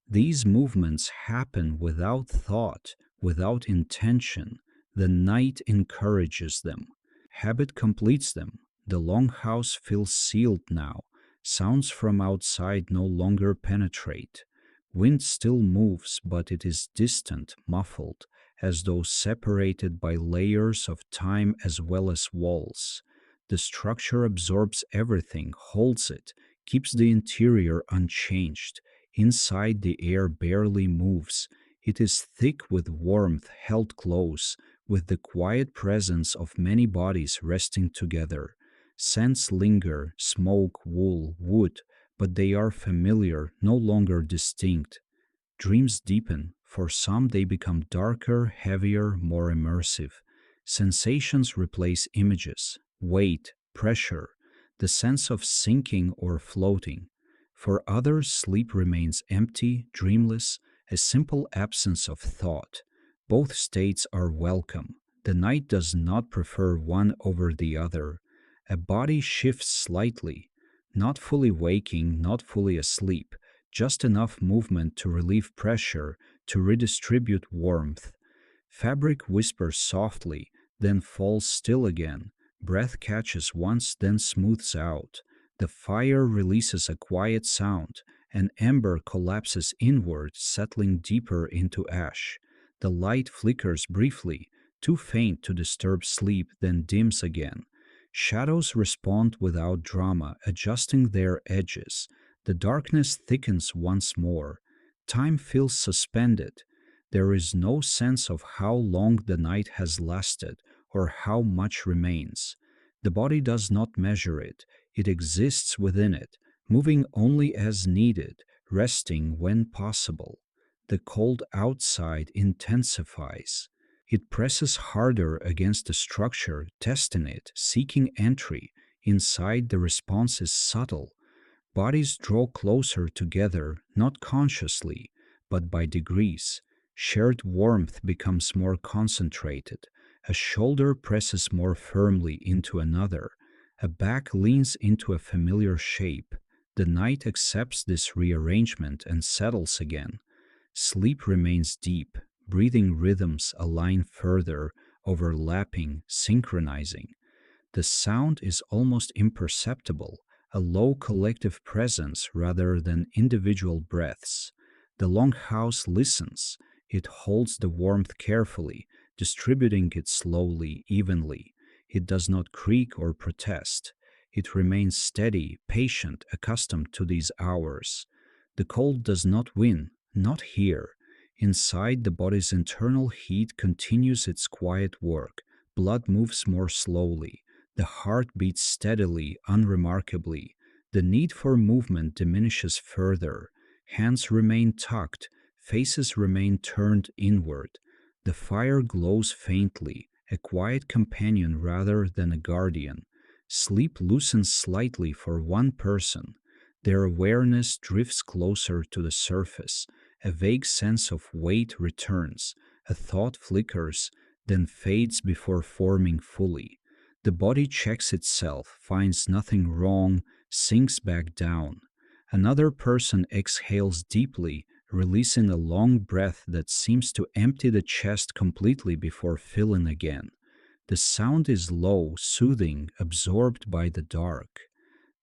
These movements happen without thought, without intention. The night encourages them. Habit completes them. The longhouse feels sealed now. Sounds from outside no longer penetrate. Wind still moves, but it is distant, muffled, as though separated by layers of time as well as walls. The structure absorbs everything, holds it, keeps the interior unchanged. Inside, the air barely moves. It is thick with warmth held close, with the quiet presence of many bodies resting together. Scents linger, smoke, wool, wood, but they are familiar, no longer distinct. Dreams deepen. For some, they become darker, heavier, more immersive. Sensations replace images, weight, pressure, the sense of sinking or floating. For others, sleep remains empty, dreamless, a simple absence of thought. Both states are welcome. The night does not prefer one over the other. A body shifts slightly, not fully waking, not fully asleep, just enough movement to relieve pressure, to redistribute warmth. Fabric whispers softly, then falls still again. Breath catches once, then smooths out. The fire releases a quiet sound. An ember collapses inward, settling deeper into ash. The light flickers briefly, too faint to disturb sleep, then dims again. Shadows respond without drama, adjusting their edges. The darkness thickens once more. Time feels suspended. There is no sense of how long the night has lasted or how much remains. The body does not measure it, it exists within it, moving only as needed, resting when possible. The cold outside intensifies. It presses harder against the structure, testing it, seeking entry. Inside, the response is subtle. Bodies draw closer together, not consciously, but by degrees. Shared warmth becomes more concentrated. A shoulder presses more firmly into another. A back leans into a familiar shape. The night accepts this rearrangement and settles again. Sleep remains deep. Breathing rhythms align further, overlapping, synchronizing. The sound is almost imperceptible, a low collective presence rather than individual breaths. The longhouse listens. It holds the warmth carefully, distributing it slowly, evenly. It does not creak or protest. It remains steady, patient, accustomed to these hours. The cold does not win, not here. Inside, the body's internal heat continues its quiet work. Blood moves more slowly. The heart beats steadily, unremarkably. The need for movement diminishes further. Hands remain tucked, faces remain turned inward. The fire glows faintly, a quiet companion rather than a guardian. Sleep loosens slightly for one person. Their awareness drifts closer to the surface. A vague sense of weight returns. A thought flickers, then fades before forming fully. The body checks itself, finds nothing wrong, sinks back down. Another person exhales deeply, releasing a long breath that seems to empty the chest completely before filling again. The sound is low, soothing, absorbed by the dark.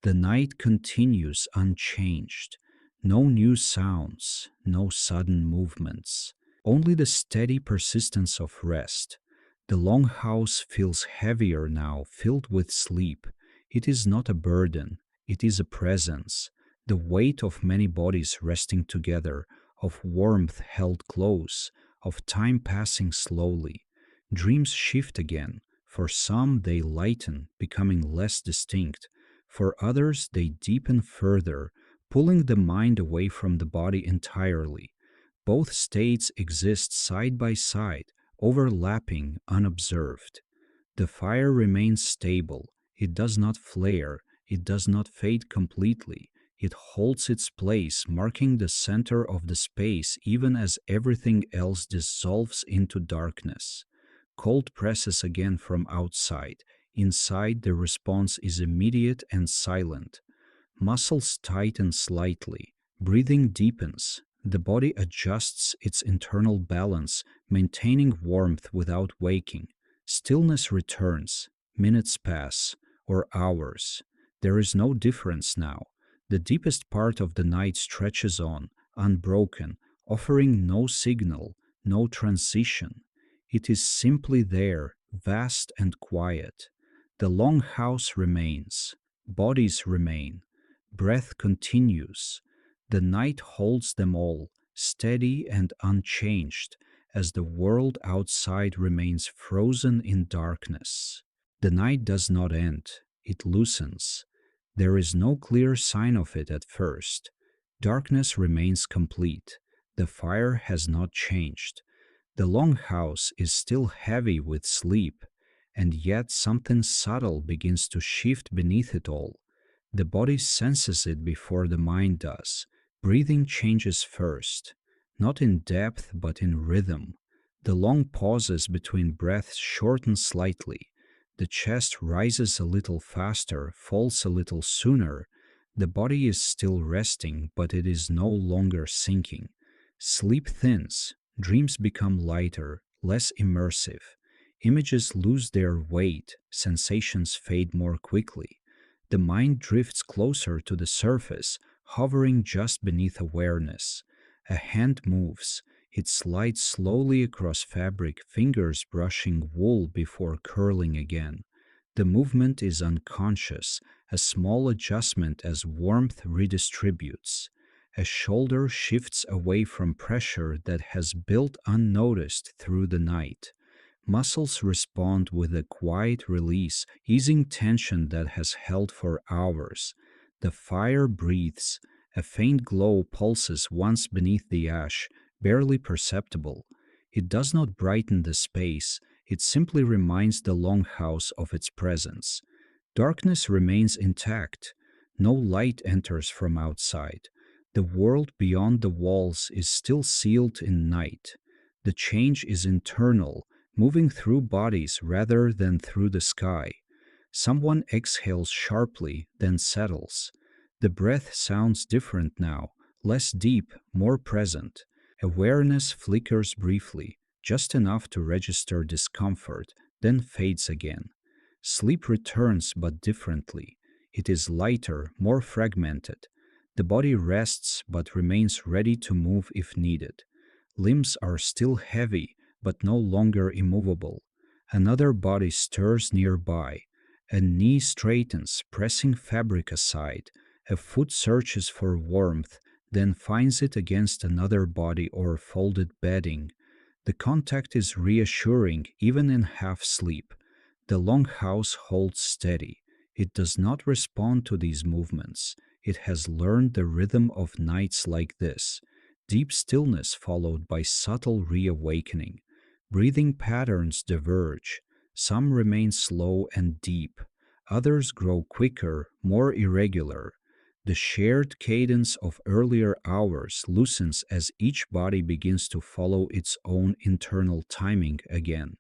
The night continues unchanged. No new sounds, no sudden movements, only the steady persistence of rest. The longhouse feels heavier now, filled with sleep. It is not a burden, it is a presence, the weight of many bodies resting together, of warmth held close, of time passing slowly. Dreams shift again. For some, they lighten, becoming less distinct. For others, they deepen further, pulling the mind away from the body entirely. Both states exist side by side, overlapping, unobserved. The fire remains stable. It does not flare. It does not fade completely. It holds its place, marking the center of the space even as everything else dissolves into darkness. Cold presses again from outside. Inside, the response is immediate and silent. Muscles tighten slightly. Breathing deepens. The body adjusts its internal balance, maintaining warmth without waking. Stillness returns. Minutes pass, or hours. There is no difference now. The deepest part of the night stretches on, unbroken, offering no signal, no transition. It is simply there, vast and quiet. The longhouse remains. Bodies remain. Breath continues. The night holds them all, steady and unchanged, as the world outside remains frozen in darkness. The night does not end, it loosens. There is no clear sign of it at first. Darkness remains complete. The fire has not changed. The longhouse is still heavy with sleep, and yet something subtle begins to shift beneath it all. The body senses it before the mind does. Breathing changes first, not in depth but in rhythm. The long pauses between breaths shorten slightly. The chest rises a little faster, falls a little sooner. The body is still resting, but it is no longer sinking. Sleep thins, dreams become lighter, less immersive. Images lose their weight, sensations fade more quickly. The mind drifts closer to the surface, hovering just beneath awareness. A hand moves. It slides slowly across fabric, fingers brushing wool before curling again. The movement is unconscious, a small adjustment as warmth redistributes. A shoulder shifts away from pressure that has built unnoticed through the night. Muscles respond with a quiet release, easing tension that has held for hours. The fire breathes. A faint glow pulses once beneath the ash, barely perceptible. It does not brighten the space, it simply reminds the longhouse of its presence. Darkness remains intact. No light enters from outside. The world beyond the walls is still sealed in night. The change is internal, moving through bodies rather than through the sky. Someone exhales sharply, then settles. The breath sounds different now, less deep, more present. Awareness flickers briefly, just enough to register discomfort, then fades again. Sleep returns but differently. It is lighter, more fragmented. The body rests but remains ready to move if needed. Limbs are still heavy, but no longer immovable. Another body stirs nearby. A knee straightens, pressing fabric aside. A foot searches for warmth, then finds it against another body or folded bedding. The contact is reassuring even in half sleep. The longhouse holds steady. It does not respond to these movements. It has learned the rhythm of nights like this. Deep stillness followed by subtle reawakening. Breathing patterns diverge. Some remain slow and deep. Others grow quicker, more irregular. The shared cadence of earlier hours loosens as each body begins to follow its own internal timing again.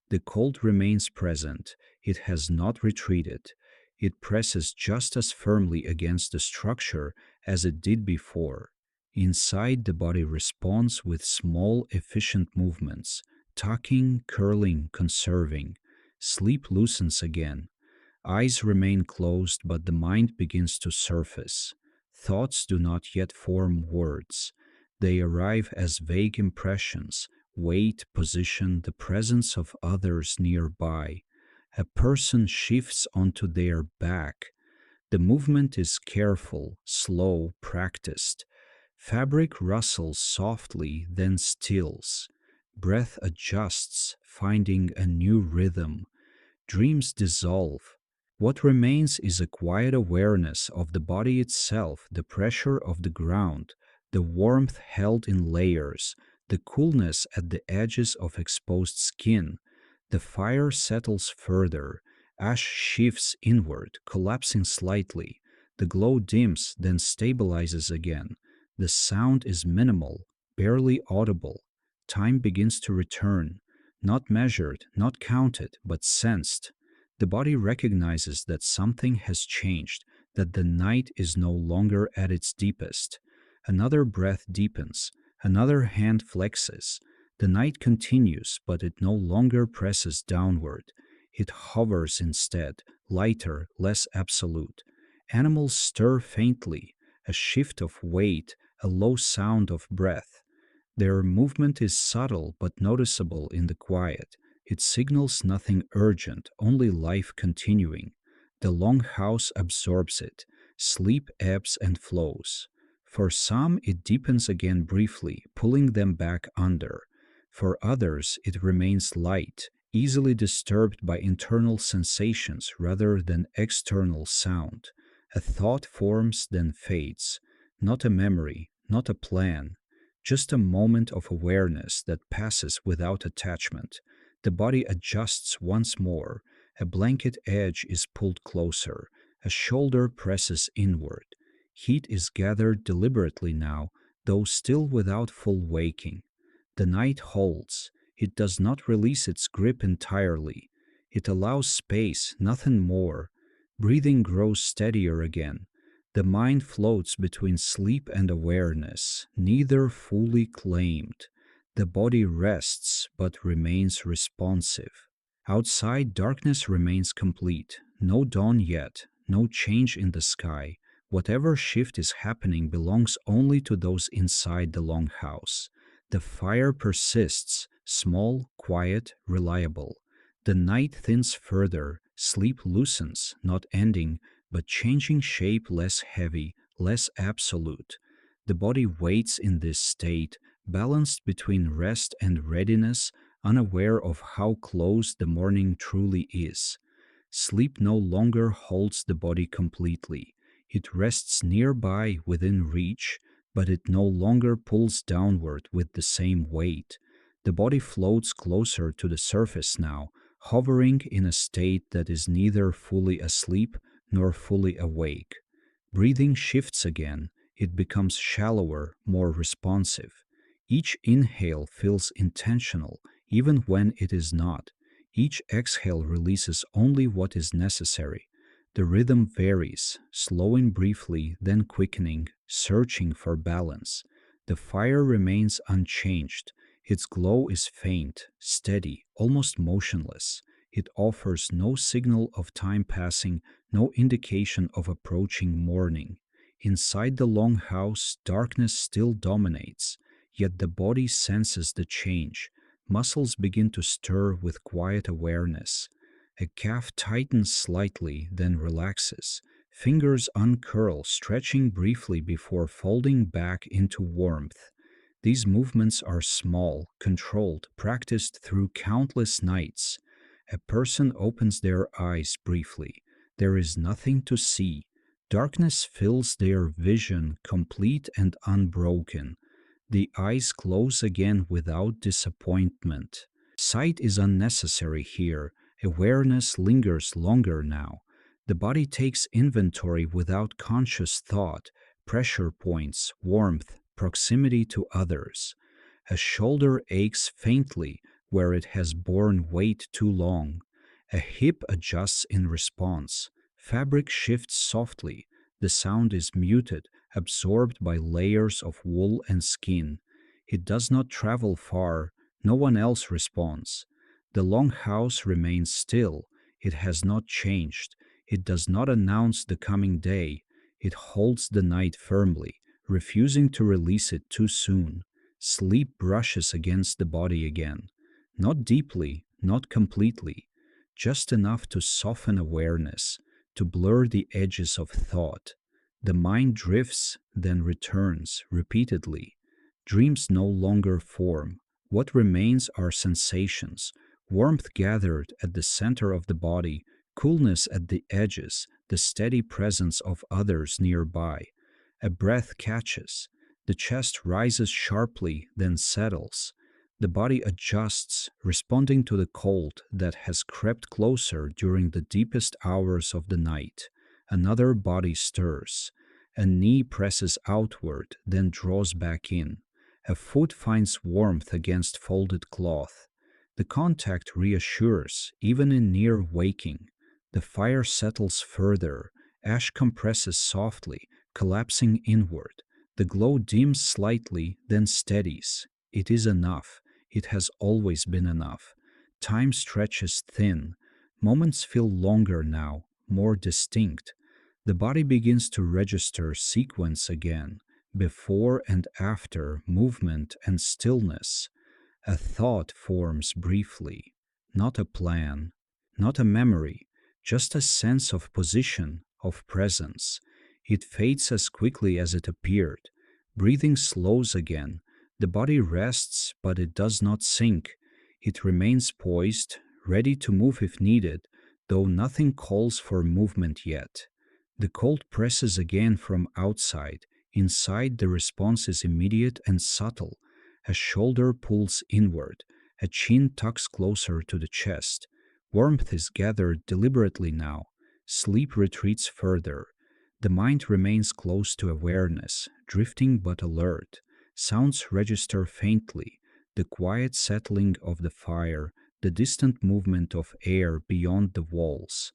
The cold remains present. It has not retreated. It presses just as firmly against the structure as it did before. Inside, the body responds with small, efficient movements, tucking, curling, conserving. Sleep loosens again. Eyes remain closed, but the mind begins to surface. Thoughts do not yet form words. They arrive as vague impressions, weight, position, the presence of others nearby. A person shifts onto their back. The movement is careful, slow, practiced. Fabric rustles softly, then stills. Breath adjusts, finding a new rhythm. Dreams dissolve. What remains is a quiet awareness of the body itself, the pressure of the ground, the warmth held in layers, the coolness at the edges of exposed skin. The fire settles further, ash shifts inward, collapsing slightly. The glow dims, then stabilizes again. The sound is minimal, barely audible. Time begins to return, not measured, not counted, but sensed. The body recognizes that something has changed, that the night is no longer at its deepest. Another breath deepens, another hand flexes. The night continues, but it no longer presses downward. It hovers instead, lighter, less absolute. Animals stir faintly, a shift of weight, a low sound of breath. Their movement is subtle but noticeable in the quiet. It signals nothing urgent, only life continuing. The longhouse absorbs it. Sleep ebbs and flows. For some, it deepens again briefly, pulling them back under. For others, it remains light, easily disturbed by internal sensations rather than external sound. A thought forms, then fades. Not a memory, not a plan, just a moment of awareness that passes without attachment. The body adjusts once more. A blanket edge is pulled closer. A shoulder presses inward. Heat is gathered deliberately now, though still without full waking. The night holds. It does not release its grip entirely. It allows space, nothing more. Breathing grows steadier again. The mind floats between sleep and awareness, neither fully claimed. The body rests but remains responsive. Outside, darkness remains complete. No dawn yet, no change in the sky. Whatever shift is happening belongs only to those inside the longhouse. The fire persists, small, quiet, reliable. The night thins further, sleep loosens, not ending, but changing shape, less heavy, less absolute. The body waits in this state, balanced between rest and readiness, unaware of how close the morning truly is. Sleep no longer holds the body completely. It rests nearby within reach, but it no longer pulls downward with the same weight. The body floats closer to the surface now, hovering in a state that is neither fully asleep nor fully awake. Breathing shifts again. It becomes shallower, more responsive. Each inhale feels intentional, even when it is not. Each exhale releases only what is necessary. The rhythm varies, slowing briefly, then quickening, searching for balance. The fire remains unchanged. Its glow is faint, steady, almost motionless. It offers no signal of time passing, no indication of approaching morning. Inside the longhouse, darkness still dominates, yet the body senses the change. Muscles begin to stir with quiet awareness. A calf tightens slightly, then relaxes. Fingers uncurl, stretching briefly before folding back into warmth. These movements are small, controlled, practiced through countless nights. A person opens their eyes briefly. There is nothing to see. Darkness fills their vision, complete and unbroken. The eyes close again without disappointment. Sight is unnecessary here. Awareness lingers longer now. The body takes inventory without conscious thought, pressure points, warmth, proximity to others. A shoulder aches faintly where it has borne weight too long. A hip adjusts in response. Fabric shifts softly. The sound is muted, absorbed by layers of wool and skin. It does not travel far. No one else responds. The longhouse remains still. It has not changed. It does not announce the coming day. It holds the night firmly, refusing to release it too soon. Sleep brushes against the body again. Not deeply, not completely, just enough to soften awareness, to blur the edges of thought. The mind drifts, then returns repeatedly. Dreams no longer form. What remains are sensations, warmth gathered at the center of the body, coolness at the edges, the steady presence of others nearby. A breath catches. The chest rises sharply, then settles. The body adjusts, responding to the cold that has crept closer during the deepest hours of the night. Another body stirs. A knee presses outward, then draws back in. A foot finds warmth against folded cloth. The contact reassures, even in near waking. The fire settles further. Ash compresses softly, collapsing inward. The glow dims slightly, then steadies. It is enough. It has always been enough. Time stretches thin. Moments feel longer now, more distinct. The body begins to register sequence again, before and after movement and stillness. A thought forms briefly, not a plan, not a memory, just a sense of position, of presence. It fades as quickly as it appeared. Breathing slows again. The body rests, but it does not sink. It remains poised, ready to move if needed, though nothing calls for movement yet. The cold presses again from outside. Inside, the response is immediate and subtle. A shoulder pulls inward, a chin tucks closer to the chest. Warmth is gathered deliberately now. Sleep retreats further. The mind remains close to awareness, drifting but alert. Sounds register faintly, the quiet settling of the fire, the distant movement of air beyond the walls.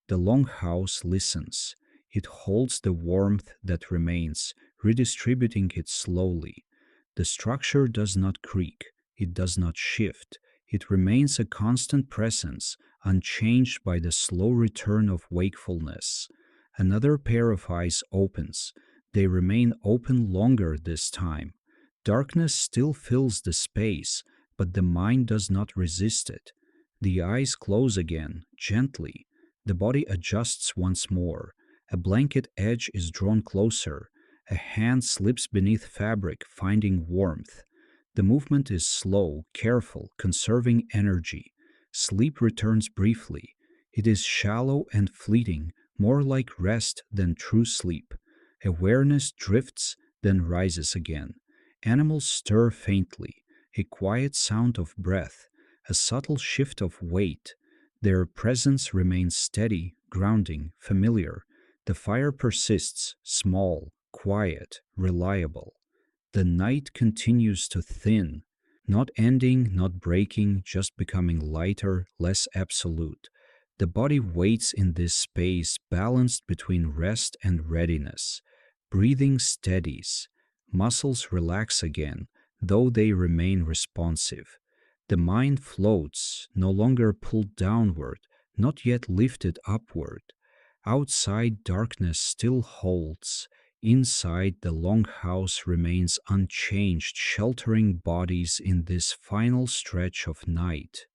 The longhouse listens. It holds the warmth that remains, redistributing it slowly. The structure does not creak, it does not shift, it remains a constant presence, unchanged by the slow return of wakefulness. Another pair of eyes opens. They remain open longer this time. Darkness still fills the space, but the mind does not resist it. The eyes close again, gently. The body adjusts once more. A blanket edge is drawn closer. A hand slips beneath fabric, finding warmth. The movement is slow, careful, conserving energy. Sleep returns briefly. It is shallow and fleeting, more like rest than true sleep. Awareness drifts, then rises again. Animals stir faintly, a quiet sound of breath, a subtle shift of weight. Their presence remains steady, grounding, familiar. The fire persists, small, quiet, reliable. The night continues to thin, not ending, not breaking, just becoming lighter, less absolute. The body waits in this space, balanced between rest and readiness. Breathing steadies. Muscles relax again, though they remain responsive. The mind floats, no longer pulled downward, not yet lifted upward. Outside, darkness still holds. Inside, the longhouse remains unchanged, sheltering bodies in this final stretch of night.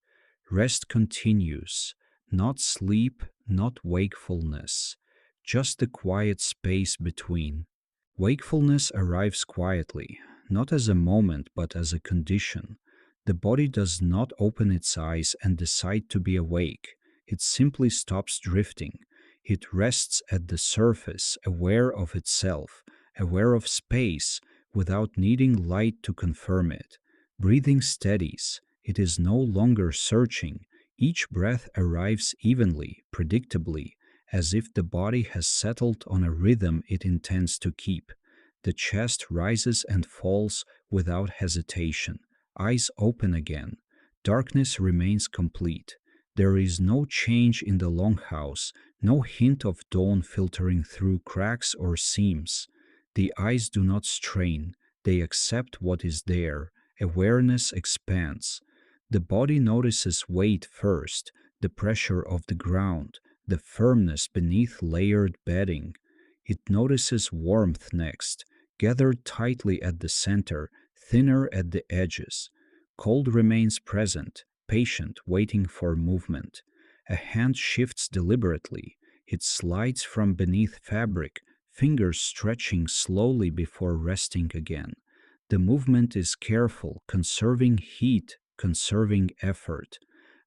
Rest continues, not sleep, not wakefulness, just the quiet space between. Wakefulness arrives quietly, not as a moment but as a condition. The body does not open its eyes and decide to be awake. It simply stops drifting. It rests at the surface, aware of itself, aware of space, without needing light to confirm it. Breathing steadies. It is no longer searching. Each breath arrives evenly, predictably, as if the body has settled on a rhythm it intends to keep. The chest rises and falls without hesitation. Eyes open again. Darkness remains complete. There is no change in the longhouse, no hint of dawn filtering through cracks or seams. The eyes do not strain, they accept what is there. Awareness expands. The body notices weight first, the pressure of the ground, the firmness beneath layered bedding. It notices warmth next, gathered tightly at the center, thinner at the edges. Cold remains present, patient, waiting for movement. A hand shifts deliberately. It slides from beneath fabric, fingers stretching slowly before resting again. The movement is careful, conserving heat, conserving effort.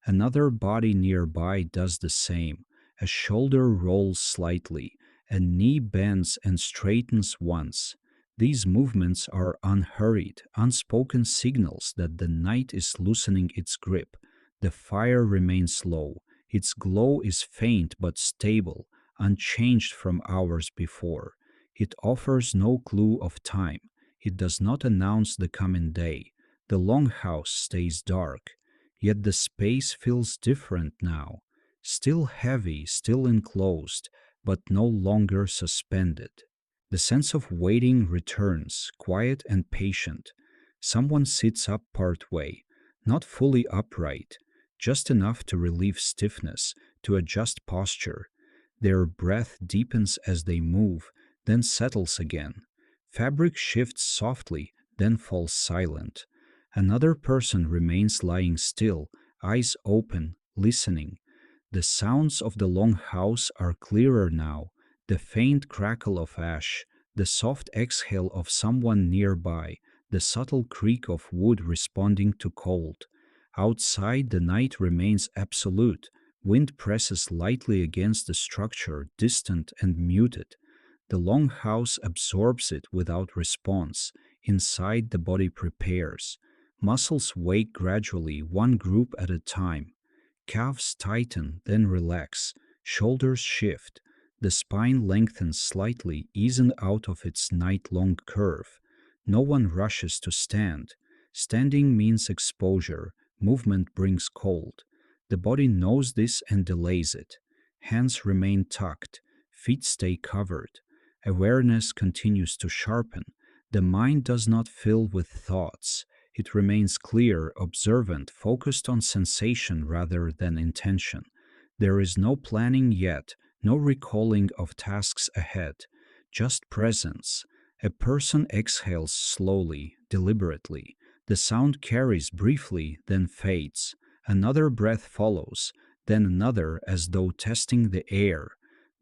Another body nearby does the same. A shoulder rolls slightly, a knee bends and straightens once. These movements are unhurried, unspoken signals that the night is loosening its grip. The fire remains low. Its glow is faint but stable, unchanged from hours before. It offers no clue of time. It does not announce the coming day. The longhouse stays dark, yet the space feels different now. Still heavy, still enclosed, but no longer suspended. The sense of waiting returns, quiet and patient. Someone sits up part way, not fully upright, just enough to relieve stiffness, to adjust posture. Their breath deepens as they move, then settles again. Fabric shifts softly, then falls silent. Another person remains lying still, eyes open, listening. The sounds of the long house are clearer now, the faint crackle of ash, the soft exhale of someone nearby, the subtle creak of wood responding to cold. Outside, the night remains absolute. Wind presses lightly against the structure, distant and muted. The long house absorbs it without response. Inside, the body prepares. Muscles wake gradually, one group at a time. Calves tighten, then relax. Shoulders shift. The spine lengthens slightly, easing out of its night-long curve. No one rushes to stand. Standing means exposure. Movement brings cold. The body knows this and delays it. Hands remain tucked. Feet stay covered. Awareness continues to sharpen. The mind does not fill with thoughts. It remains clear, observant, focused on sensation rather than intention. There is no planning yet, no recalling of tasks ahead, just presence. A person exhales slowly, deliberately. The sound carries briefly, then fades. Another breath follows, then another as though testing the air.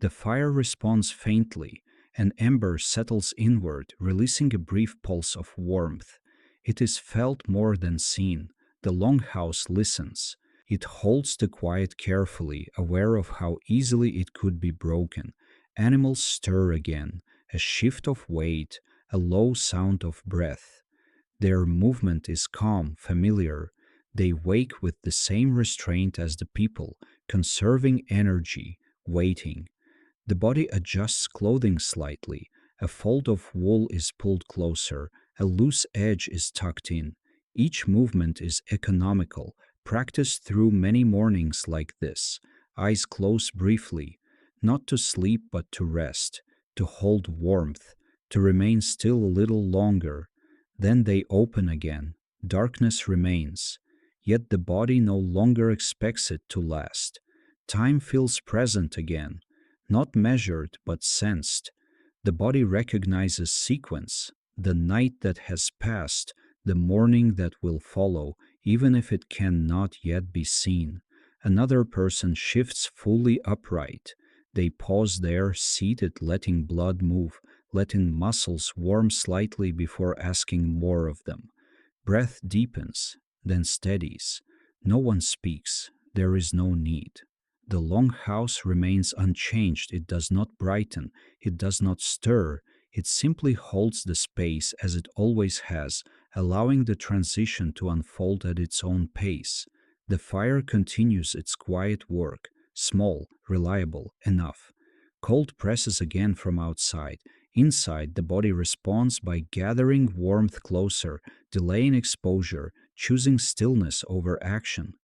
The fire responds faintly. An ember settles inward, releasing a brief pulse of warmth. It is felt more than seen. The longhouse listens. It holds the quiet carefully, aware of how easily it could be broken. Animals stir again, a shift of weight, a low sound of breath. Their movement is calm, familiar. They wake with the same restraint as the people, conserving energy, waiting. The body adjusts clothing slightly. A fold of wool is pulled closer, a loose edge is tucked in. Each movement is economical, practiced through many mornings like this. Eyes close briefly, not to sleep but to rest, to hold warmth, to remain still a little longer. Then they open again. Darkness remains. Yet the body no longer expects it to last. Time feels present again, not measured but sensed. The body recognizes sequence, the night that has passed, the morning that will follow, even if it cannot yet be seen. Another person shifts fully upright. They pause there, seated, letting blood move, letting muscles warm slightly before asking more of them. Breath deepens, then steadies. No one speaks. There is no need. The long house remains unchanged. It does not brighten. It does not stir. It simply holds the space as it always has, allowing the transition to unfold at its own pace. The fire continues its quiet work, small, reliable, enough. Cold presses again from outside. Inside, the body responds by gathering warmth closer, delaying exposure, choosing stillness over action.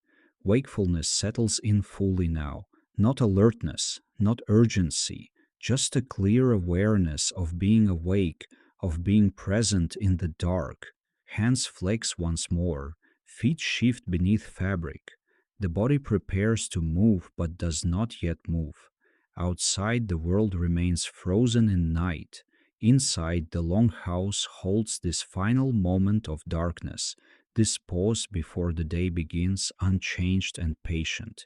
Wakefulness settles in fully now, not alertness, not urgency, just a clear awareness of being awake, of being present in the dark. Hands flex once more, feet shift beneath fabric. The body prepares to move but does not yet move. Outside, the world remains frozen in night. Inside, the long house holds this final moment of darkness, this pause before the day begins, unchanged and patient.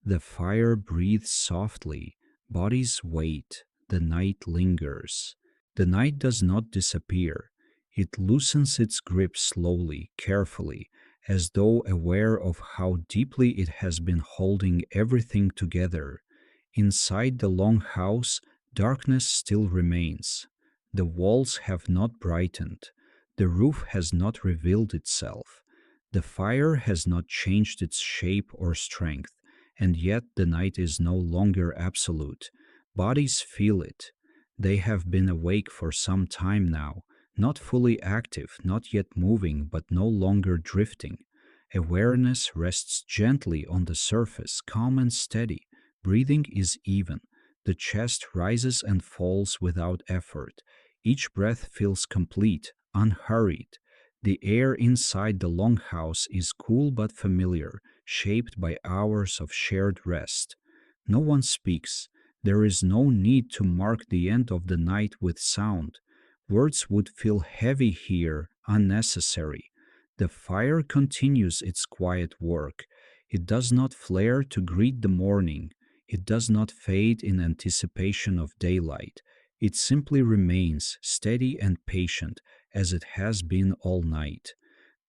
The fire breathes softly, bodies wait, the night lingers. The night does not disappear. It loosens its grip slowly, carefully, as though aware of how deeply it has been holding everything together. Inside the long house, darkness still remains. The walls have not brightened. The roof has not revealed itself. The fire has not changed its shape or strength, and yet the night is no longer absolute. Bodies feel it. They have been awake for some time now, not fully active, not yet moving, but no longer drifting. Awareness rests gently on the surface, calm and steady. Breathing is even. The chest rises and falls without effort. Each breath feels complete, unhurried. The air inside the longhouse is cool but familiar, shaped by hours of shared rest. No one speaks. There is no need to mark the end of the night with sound. Words would feel heavy here, unnecessary. The fire continues its quiet work. It does not flare to greet the morning. It does not fade in anticipation of daylight. It simply remains steady and patient as it has been all night.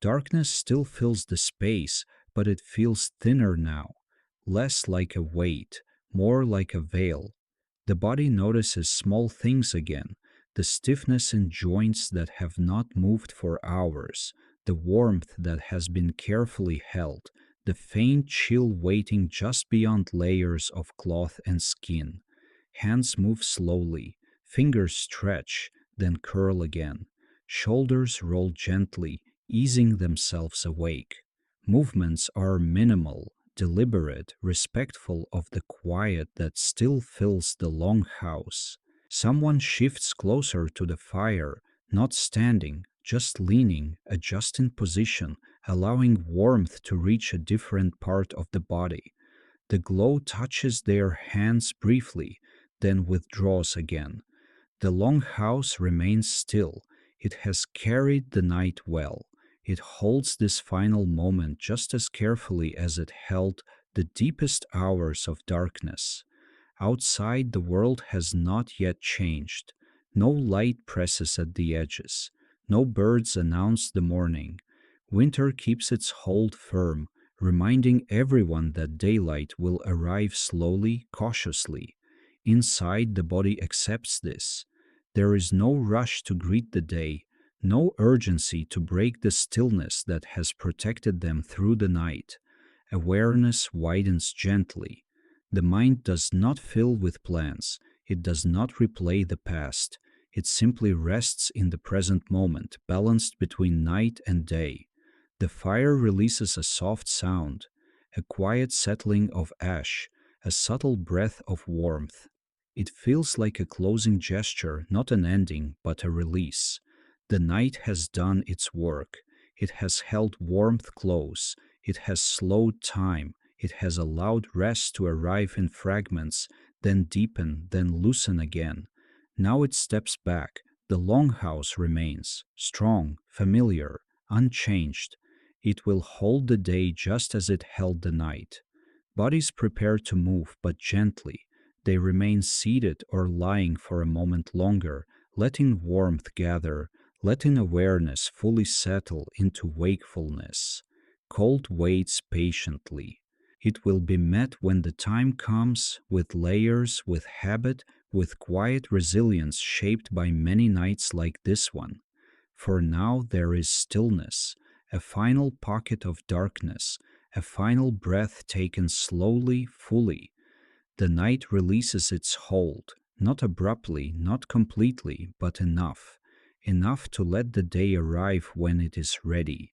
Darkness still fills the space, but it feels thinner now, less like a weight, more like a veil. The body notices small things again, the stiffness in joints that have not moved for hours, the warmth that has been carefully held, the faint chill waiting just beyond layers of cloth and skin. Hands move slowly, fingers stretch, then curl again. Shoulders roll gently, easing themselves awake. Movements are minimal, deliberate, respectful of the quiet that still fills the long house. Someone shifts closer to the fire, not standing, just leaning, adjusting position, allowing warmth to reach a different part of the body. The glow touches their hands briefly, then withdraws again. The long house remains still. It has carried the night well. It holds this final moment just as carefully as it held the deepest hours of darkness. Outside, the world has not yet changed. No light presses at the edges. No birds announce the morning. Winter keeps its hold firm, reminding everyone that daylight will arrive slowly, cautiously. Inside, the body accepts this. There is no rush to greet the day, no urgency to break the stillness that has protected them through the night. Awareness widens gently. The mind does not fill with plans, it does not replay the past. It simply rests in the present moment, balanced between night and day. The fire releases a soft sound, a quiet settling of ash, a subtle breath of warmth. It feels like a closing gesture, not an ending, but a release. The night has done its work. It has held warmth close. It has slowed time. It has allowed rest to arrive in fragments, then deepen, then loosen again. Now it steps back. The longhouse remains, strong, familiar, unchanged. It will hold the day just as it held the night. Bodies prepare to move, but gently. They remain seated or lying for a moment longer, letting warmth gather, letting awareness fully settle into wakefulness. Cold waits patiently. It will be met when the time comes, with layers, with habit, with quiet resilience shaped by many nights like this one. For now there is stillness, a final pocket of darkness, a final breath taken slowly, fully. The night releases its hold, not abruptly, not completely, but enough. Enough to let the day arrive when it is ready.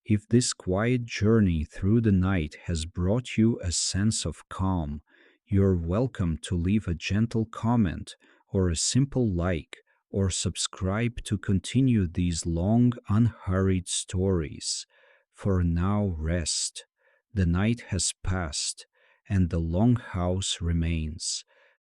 If this quiet journey through the night has brought you a sense of calm, you're welcome to leave a gentle comment or a simple like or subscribe to continue these long, unhurried stories. For now, rest. The night has passed, and the long house remains.